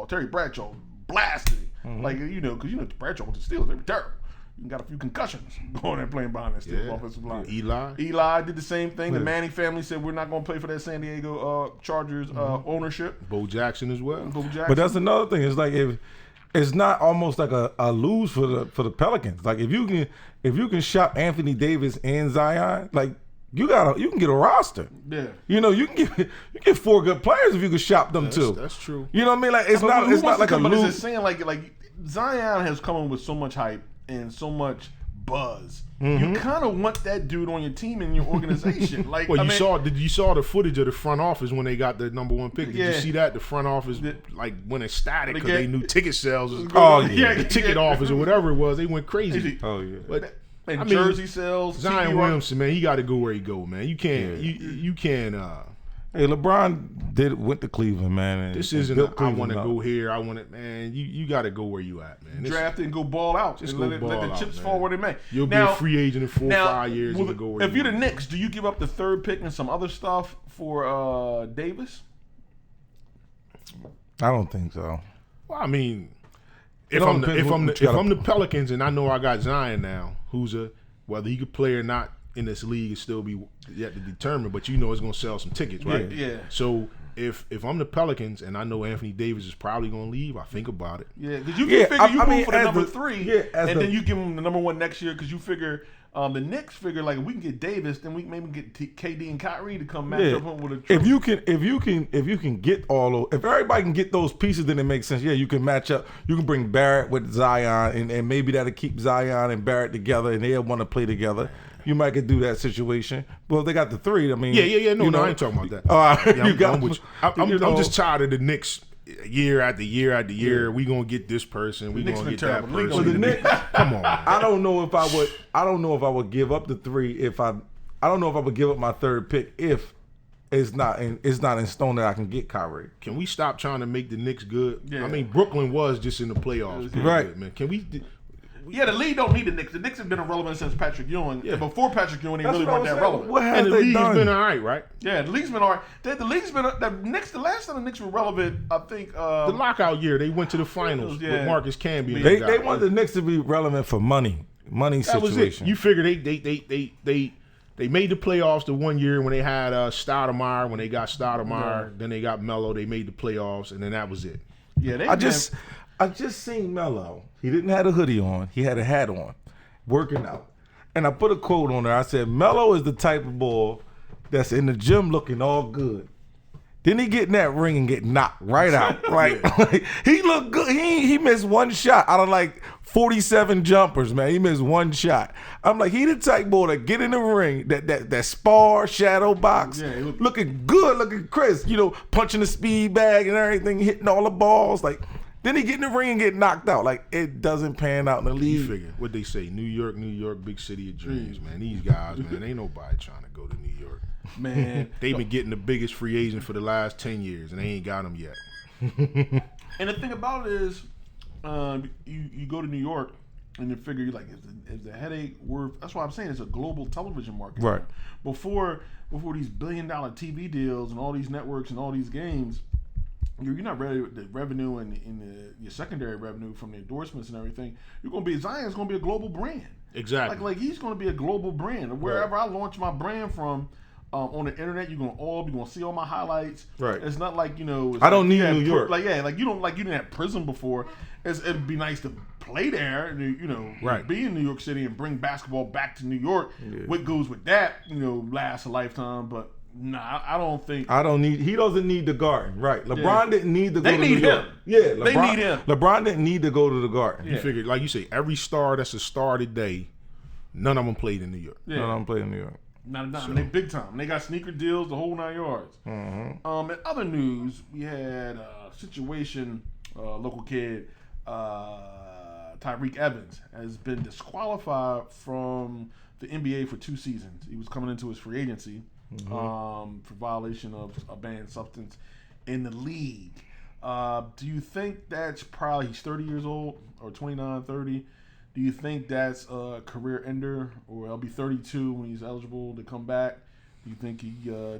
Speaker 2: Terry Bradshaw blasted him. Mm-hmm. Because Bradshaw went to Steelers. They were terrible. You got a few concussions going and playing behind that Steelers offensive line. Eli did the same thing. The Manning family said we're not going to play for that San Diego Chargers ownership.
Speaker 7: Bo Jackson as well.
Speaker 1: But that's another thing. It's like if it's not almost like a lose for the Pelicans. Like if you can shop Anthony Davis and Zion, like. You can get a roster. Yeah. You can get 4 good players if you can shop them too.
Speaker 7: That's true.
Speaker 1: You know what I mean? Like it's not like a lose.
Speaker 2: It's saying like Zion has come in with so much hype and so much buzz. Mm-hmm. You kind of want that dude on your team and your organization. Like,
Speaker 7: well, you saw the footage of the front office when they got the number 1 pick. Did you see that? The front office went ecstatic because they knew ticket sales was the ticket office or whatever it was. They went crazy.
Speaker 1: Oh yeah.
Speaker 2: But jersey sales.
Speaker 7: Zion Williamson, man, he got to go where he go, man. You can't. You can't.
Speaker 1: Hey, LeBron went to Cleveland, man.
Speaker 7: This isn't. I want to go here. I want it, man. You got to go where you at, man.
Speaker 2: Draft it and go ball out.
Speaker 7: Just
Speaker 2: let the chips fall where they may.
Speaker 7: You'll be a free agent in 4 or 5 years. And go where
Speaker 2: if you're the Knicks, do you give up the 3rd pick and some other stuff for Davis?
Speaker 1: I don't think so.
Speaker 7: Well, I mean. If I'm the Pelicans and I know I got Zion now, whether he could play or not in this league is still be yet to determine, but it's going to sell some tickets, right?
Speaker 2: Yeah.
Speaker 7: So if I'm the Pelicans and I know Anthony Davis is probably going to leave, I think about it.
Speaker 2: Yeah, because you can figure move for the number 3, and then you give him the number 1 next year because you figure the Knicks figure like if we can get Davis, then we can maybe get KD and Kyrie to come match up with a.
Speaker 1: If you can get if everybody can get those pieces, then it makes sense. Yeah, you can match up. You can bring Barrett with Zion, and maybe that'll keep Zion and Barrett together, and they'll want to play together. You might could do that situation. Well, if they got the 3. I mean,
Speaker 7: yeah. No, I ain't talking about that. I'm just tired of the Knicks. Year after year after year, we gonna get this person. We gonna get that person. Come on.
Speaker 1: I don't know if I would give up the 3 I don't know if I would give up my 3rd pick if it's not in stone that I can get Kyrie.
Speaker 7: Can we stop trying to make the Knicks good? Yeah. I mean, Brooklyn was just in the playoffs,
Speaker 1: right?
Speaker 7: Good, man. Can we?
Speaker 2: Yeah, the league don't need the Knicks. The Knicks have been irrelevant since Patrick Ewing. Yeah. Before Patrick Ewing, they really weren't that relevant.
Speaker 7: And the league has been all right?
Speaker 2: Yeah, the league's been all right. The league's been the Knicks. The last time the Knicks were relevant, I think
Speaker 7: the lockout year they went to the finals with Marcus Camby.
Speaker 1: They wanted the Knicks to be relevant for money situation.
Speaker 7: That was it. You figure they made the playoffs the 1 year when they had Stoudemire. When they got Stoudemire, then they got Melo. They made the playoffs, and then that was it.
Speaker 2: Yeah,
Speaker 1: I just seen Melo. He didn't have a hoodie on. He had a hat on, working out. And I put a quote on there. I said, Melo is the type of boy that's in the gym looking all good. Then he get in that ring and get knocked right out. Like he looked good. He missed 1 shot out of like 47 jumpers, man. He missed 1 shot. I'm like, he the type boy that get in the ring, that spar, shadow box, looking good, looking crisp, punching the speed bag and everything, hitting all the balls. Like, then he get in the ring and get knocked out. Like, it doesn't pan out in the league.
Speaker 7: You figure, what they say, New York, big city of dreams, man. These guys, man, ain't nobody trying to go to New York.
Speaker 2: Man.
Speaker 7: They've been getting the biggest free agent for the last 10 years, and they ain't got them yet.
Speaker 2: And the thing about it is, you go to New York, and you figure, like, is the headache worth? That's why I'm saying it's a global television market.
Speaker 1: Right.
Speaker 2: Before these $1 billion TV deals and all these networks and all these games, you're not ready with the revenue and your secondary revenue from the endorsements and everything. Zion's going to be a global brand.
Speaker 7: Exactly.
Speaker 2: Like he's going to be a global brand. Wherever I launch my brand from, on the internet. You're gonna see all my highlights.
Speaker 1: Right.
Speaker 2: It's not like
Speaker 1: I don't need New York.
Speaker 2: Like you didn't have prison before. It'd be nice to play there.
Speaker 7: Right.
Speaker 2: Be in New York City and bring basketball back to New York. Yeah. What goes with that, lasts a lifetime. But nah, I don't think.
Speaker 1: He doesn't need the Garden. Right. LeBron didn't need to go to New York.
Speaker 2: They need him.
Speaker 1: Yeah.
Speaker 2: They need him.
Speaker 1: LeBron didn't need to go to the Garden.
Speaker 7: You figured, like you say, every star that's a star today, none of them played in New York.
Speaker 1: Yeah. None of them played in New York.
Speaker 2: So. They big time. They got sneaker deals, the whole 9 yards.
Speaker 1: Mm-hmm.
Speaker 2: In other news, we had a situation. Local kid, Tyreke Evans, has been disqualified from the NBA for 2 seasons. He was coming into his free agency for violation of a banned substance in the league. Do you think that's probably, he's 30 years old or 29, 30? Do you think that's a career ender, or he'll be 32 when he's eligible to come back? Do you think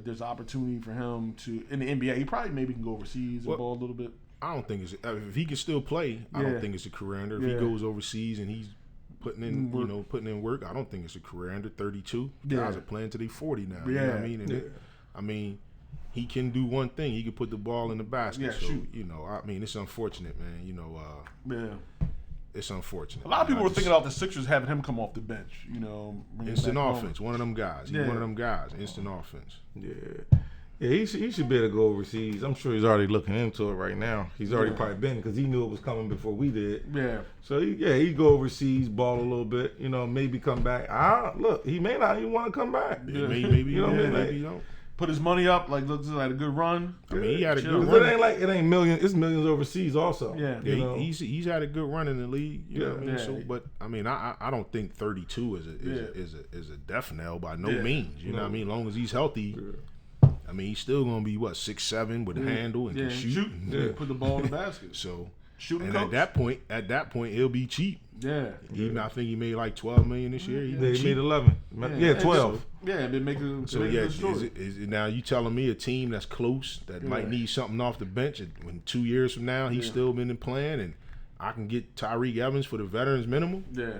Speaker 2: there's opportunity for him to, in the NBA, he probably maybe can go overseas and ball a little bit?
Speaker 7: I don't think if he can still play, I don't think it's a career ender. If he goes overseas and he's putting in work, I don't think it's a career ender. 32 guys are playing till they 40 now. You know what I mean? And I mean, he can do one thing. He can put the ball in the basket.
Speaker 2: Yeah,
Speaker 7: so
Speaker 2: shoot.
Speaker 7: I mean, it's unfortunate, man. It's unfortunate.
Speaker 2: A lot of people were thinking about the Sixers having him come off the bench.
Speaker 7: Instant offense. One of them guys. He's one of them guys. Instant offense.
Speaker 1: Yeah. Yeah, he should be able to go overseas. I'm sure he's already looking into it right now. He's already probably been, because he knew it was coming before we did.
Speaker 2: Yeah.
Speaker 1: So he'd go overseas, ball a little bit, maybe come back. Look, he may not even want to come back.
Speaker 7: Yeah. Maybe he don't.
Speaker 2: Put his money up, looks like a good run.
Speaker 7: I mean, he had a good run.
Speaker 1: It ain't millions. It's millions overseas also.
Speaker 2: Yeah.
Speaker 7: He's had a good run in the league. You know what I mean? So, but I mean, I don't think 32 is a death knell by no means. You know what I mean? As long as he's healthy. Yeah. I mean, he's still gonna be 6'7" with a handle and can shoot.
Speaker 2: Put the ball in the basket.
Speaker 7: So
Speaker 2: shooting.
Speaker 7: And at that point, he'll be cheap.
Speaker 2: Yeah.
Speaker 7: I think he made like $12 million this year.
Speaker 1: He made 11. Yeah, 12.
Speaker 2: They make a
Speaker 7: so is now you telling me a team that's close that might need something off the bench, and when 2 years from now he's still been in playing, and I can get Tyreke Evans for the veterans minimum?
Speaker 2: Yeah.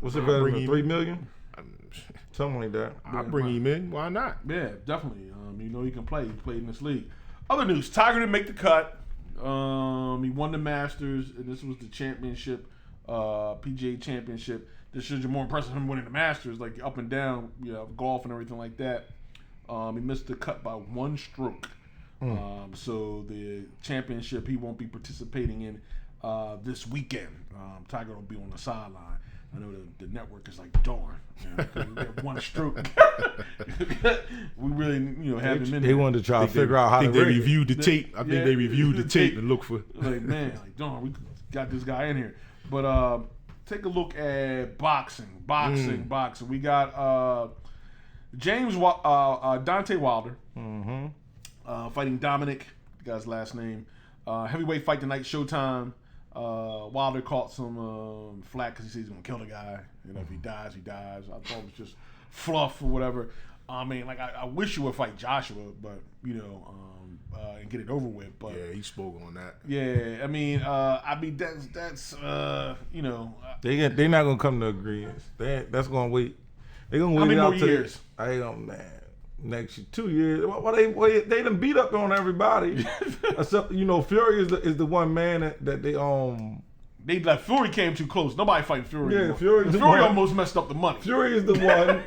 Speaker 1: What's the veteran? $3 million? Something like that.
Speaker 7: I'll bring him in. Why not?
Speaker 2: Yeah, definitely. He can play. He played in this league. Other news: Tiger didn't make the cut. He won the Masters, and this was the championship, PGA Championship. This should be more impressive than him winning the Masters, like up and down, golf and everything like that. He missed the cut by 1 stroke. So the championship he won't be participating in this weekend. Tiger will be on the sideline. I know the network is like, darn, we got 1 stroke. We really, have him in there.
Speaker 1: They wanted to try to figure out how to
Speaker 7: they reviewed the tape. I think they reviewed the tape and look for.
Speaker 2: Darn, we got this guy in here. But take a look at boxing. We got Deontay Wilder fighting Dominic, the guy's last name. Heavyweight fight tonight, Showtime. Wilder caught some flack because he says he's gonna kill the guy. If he dies, he dies. I thought it was just fluff or whatever. I mean, I wish you would fight Joshua, but and get it over with. But
Speaker 7: yeah, he spoke on that.
Speaker 2: Yeah, I mean, that's
Speaker 1: they're not gonna come to agreement. That's gonna wait. They're gonna wait.
Speaker 2: How many
Speaker 1: more
Speaker 2: years?
Speaker 1: Next 2 years. They done beat up on everybody. Except Fury is the one man that they
Speaker 2: They let Fury came too close. Nobody fighting Fury.
Speaker 1: Yeah,
Speaker 2: Fury almost messed up the money.
Speaker 1: Fury is the one.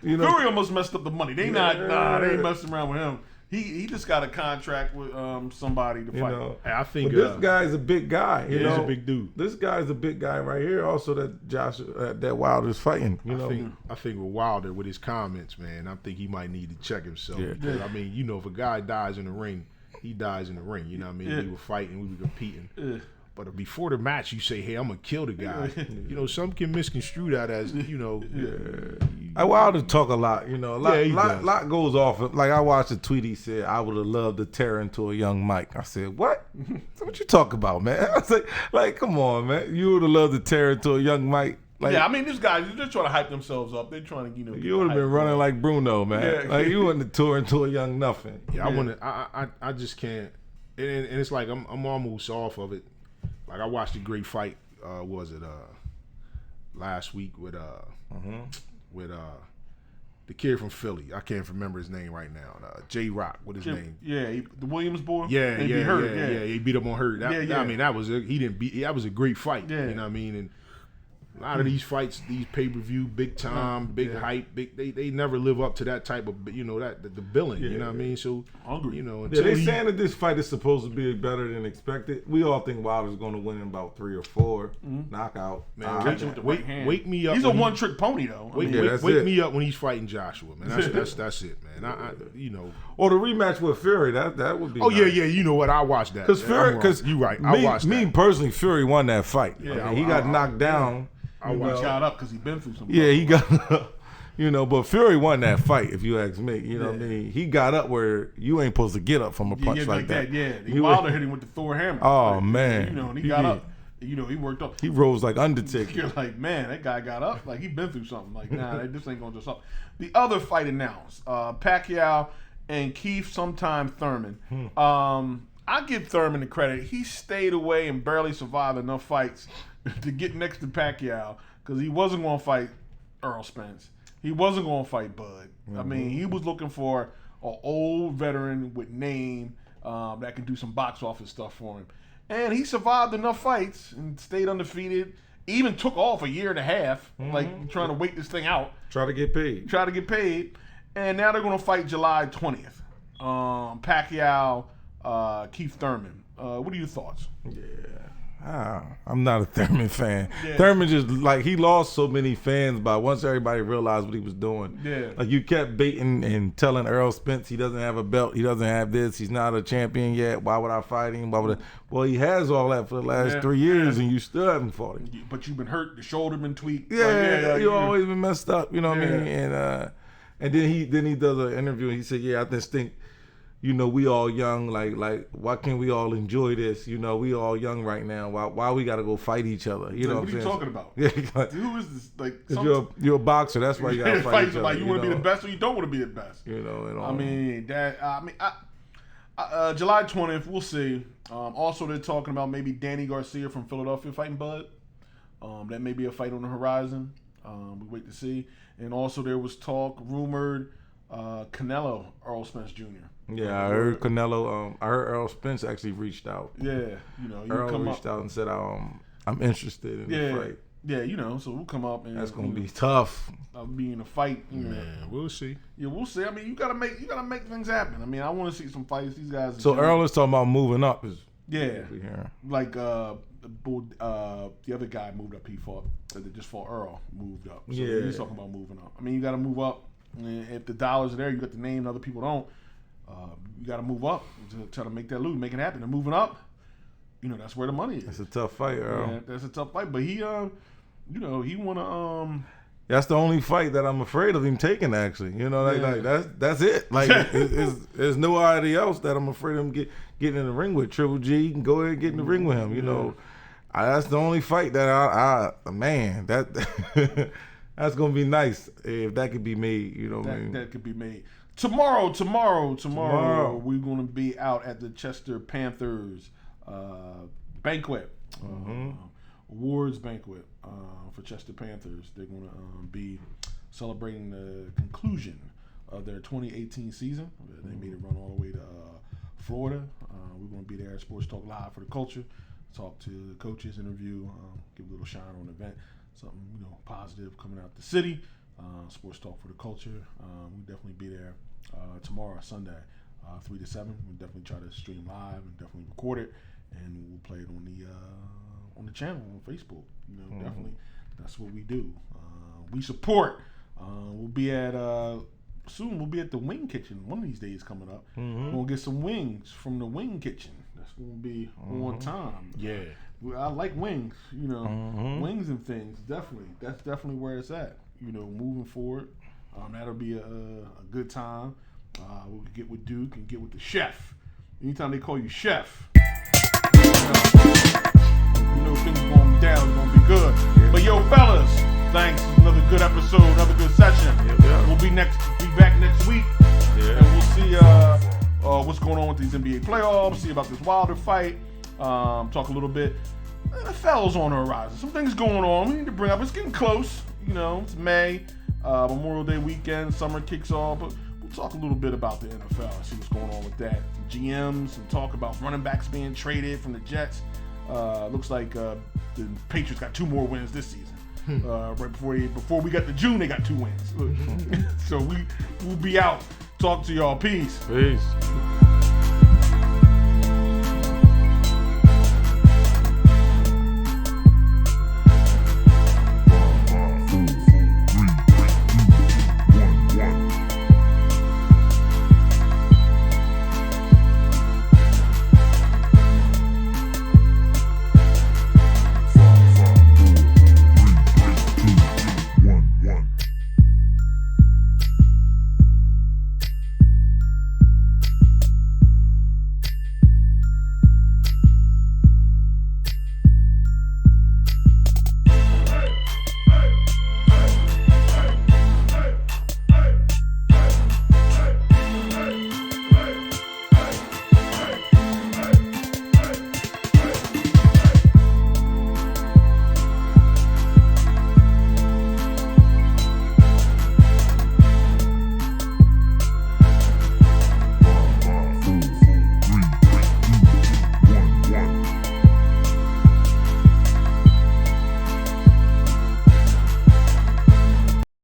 Speaker 2: Fury almost messed up the money. They they ain't messing around with him. He just got a contract with somebody to fight.
Speaker 7: I think
Speaker 1: this guy's a big guy.
Speaker 7: He's a big dude.
Speaker 1: This guy's a big guy right here. Also, that Wilder's fighting.
Speaker 7: I think with Wilder, with his comments, man, I think he might need to check himself.
Speaker 1: Yeah.
Speaker 7: Because, I mean, if a guy dies in the ring, he dies in the ring. You know what I mean?
Speaker 2: Yeah.
Speaker 7: We were fighting, we were competing.
Speaker 2: Yeah.
Speaker 7: But before the match, you say, "Hey, I'm gonna kill the guy." Some can misconstrue that as,
Speaker 1: Wilder talk a lot. A lot goes off. Like I watched a tweet. He said, "I would have loved to tear into a young Mike." I said, "What? What you talk about, man?" I was like, come on, man. You would have loved to tear into a young Mike.
Speaker 2: I mean, these guys, they're trying to hype themselves up. They're trying to,
Speaker 1: You would have been running like Bruno, man.
Speaker 2: Yeah.
Speaker 1: You wouldn't have tore into a young nothing.
Speaker 7: Yeah, I just can't. And it's like I'm almost off of it. Like I watched a great fight. Was it last week with The kid from Philly. I can't remember his name right now. J-Rock. What his name?
Speaker 2: Yeah, the Williams boy.
Speaker 7: Yeah. He beat up on Hurt. I mean, that was that was a great fight.
Speaker 2: Yeah.
Speaker 7: You know what I mean? And a lot of these fights, these pay-per-view, big time, big hype, they never live up to that type of, the billing. You know what I mean? So
Speaker 2: hungry.
Speaker 1: They saying that this fight is supposed to be better than expected. We all think Wilder's going to win in about 3 or 4 knockout.
Speaker 7: Man, wake me up.
Speaker 2: He's a one-trick pony though.
Speaker 7: Wake me up when he's fighting Joshua, man. That's it, man.
Speaker 1: Or the rematch with Fury, that would be.
Speaker 7: Oh
Speaker 1: nice.
Speaker 7: yeah. You know what? I watched that.
Speaker 1: Because
Speaker 7: you right. I watched that.
Speaker 1: Me personally, Fury won that fight.
Speaker 2: Yeah,
Speaker 1: he got knocked down.
Speaker 2: He got up because he been through something.
Speaker 1: Yeah, he got up. But Fury won that fight, if you ask me. You know what I mean? He got up where you ain't supposed to get up from a punch like that.
Speaker 2: Yeah, Wilder hit him with the Thor hammer.
Speaker 1: Oh, man.
Speaker 2: And he got up. He worked up.
Speaker 1: He rose like Undertaker.
Speaker 2: You're like, man, that guy got up. Like, he been through something. Like, nah, this ain't going to do something. The other fight announced, Pacquiao and Keith sometime Thurman. I give Thurman the credit. He stayed away and barely survived enough fights to get next to Pacquiao because he wasn't going to fight Earl Spence. He wasn't going to fight Bud. I mean, he was looking for an old veteran with name that can do some box office stuff for him. And he survived enough fights and stayed undefeated. Even took off a year and a half, like trying to wait this thing out.
Speaker 1: Try to get paid.
Speaker 2: And now they're going to fight July 20th. Pacquiao, Keith Thurman. What are your thoughts?
Speaker 1: I'm not a Thurman fan. Thurman just, he lost so many fans by once everybody realized what he was doing. Like, you kept baiting and telling Earl Spence he doesn't have a belt, he doesn't have this, he's not a champion yet, why would I fight him? Well, he has all that for the last 3 years and you still haven't fought him.
Speaker 2: But you've been hurt, the shoulder been tweaked.
Speaker 1: You always been messed up, you know what I mean? And then he does an interview and he said, I just think, we all young, like why can't we all enjoy this? We all young right now. Why we gotta go fight each other? You know what I'm saying?
Speaker 2: What are you talking about?
Speaker 1: Yeah,
Speaker 2: who is this? Like,
Speaker 1: you're a boxer, that's why you gotta fight each other.
Speaker 2: Like, you want to be the best or you don't want to be the best. July 20th, we'll see. Also, they're talking about maybe Danny Garcia from Philadelphia fighting Bud. That may be a fight on the horizon. We wait to see. And also, there was rumored Canelo, Earl Spence Jr.
Speaker 1: Yeah, I heard Canelo. I heard Earl Spence actually reached out.
Speaker 2: Yeah,
Speaker 1: Earl reached out and said, "I'm interested in the fight."
Speaker 2: Yeah, so we'll come up and
Speaker 1: that's gonna be tough.
Speaker 2: I'll be in a fight.
Speaker 7: Man, we'll see.
Speaker 2: Yeah, we'll see. I mean, you gotta make things happen. I mean, I want to see some fights. These guys.
Speaker 1: So Earl is talking about moving up.
Speaker 2: Like the other guy moved up. He fought. That just fought Earl moved up. So he's talking about moving up. I mean, you got to move up. And if the dollars are there, you got the name. And other people don't. You got to move up to try to make that loot, make it happen. And moving up, that's where the money is.
Speaker 1: That's a tough fight, Earl.
Speaker 2: Yeah, that's a tough fight. But he, he want to.
Speaker 1: That's the only fight that I'm afraid of him taking. Actually, that's it. Like, there's nobody else that I'm afraid of him getting in the ring with. Triple G, you can go ahead and get in the ring with him. That's the only fight that that's gonna be nice if that could be made.
Speaker 2: That could be made. Tomorrow, we're going to be out at the Chester Panthers banquet, awards banquet for Chester Panthers. They're going to be celebrating the conclusion of their 2018 season. They made it run all the way to Florida. We're going to be there at Sports Talk Live for the culture, talk to the coaches, interview, give a little shine on the event, something positive coming out the city. Sports Talk for the culture. We'll definitely be there tomorrow, Sunday, 3 to 7. We'll definitely try to stream live and definitely record it, and we'll play it on the channel on Facebook. Definitely, that's what we do. We support. We'll be at soon. We'll be at the Wing Kitchen one of these days coming up. We'll get some wings from the Wing Kitchen. That's gonna be on time.
Speaker 7: Yeah.
Speaker 2: I like wings, wings and things. Definitely, that's definitely where it's at. Moving forward, that'll be a good time. We can get with Duke and get with the chef. Anytime they call you chef, things are going down. It's gonna be good. Yeah. But yo, fellas, thanks. Another good episode, another good session. Yeah. We'll be back next week, and we'll see what's going on with these NBA playoffs. See about this Wilder fight. Talk a little bit. NFL's on the horizon. Some things going on. We need to bring up. It's getting close. It's May. Memorial Day weekend, summer kicks off, but we'll talk a little bit about the NFL, see what's going on with that. GMs and talk about running backs being traded from the Jets. Looks like the Patriots got 2 more wins this season. Right before we got to June, they got 2 wins. So we'll be out. Talk to y'all. Peace.
Speaker 1: Peace.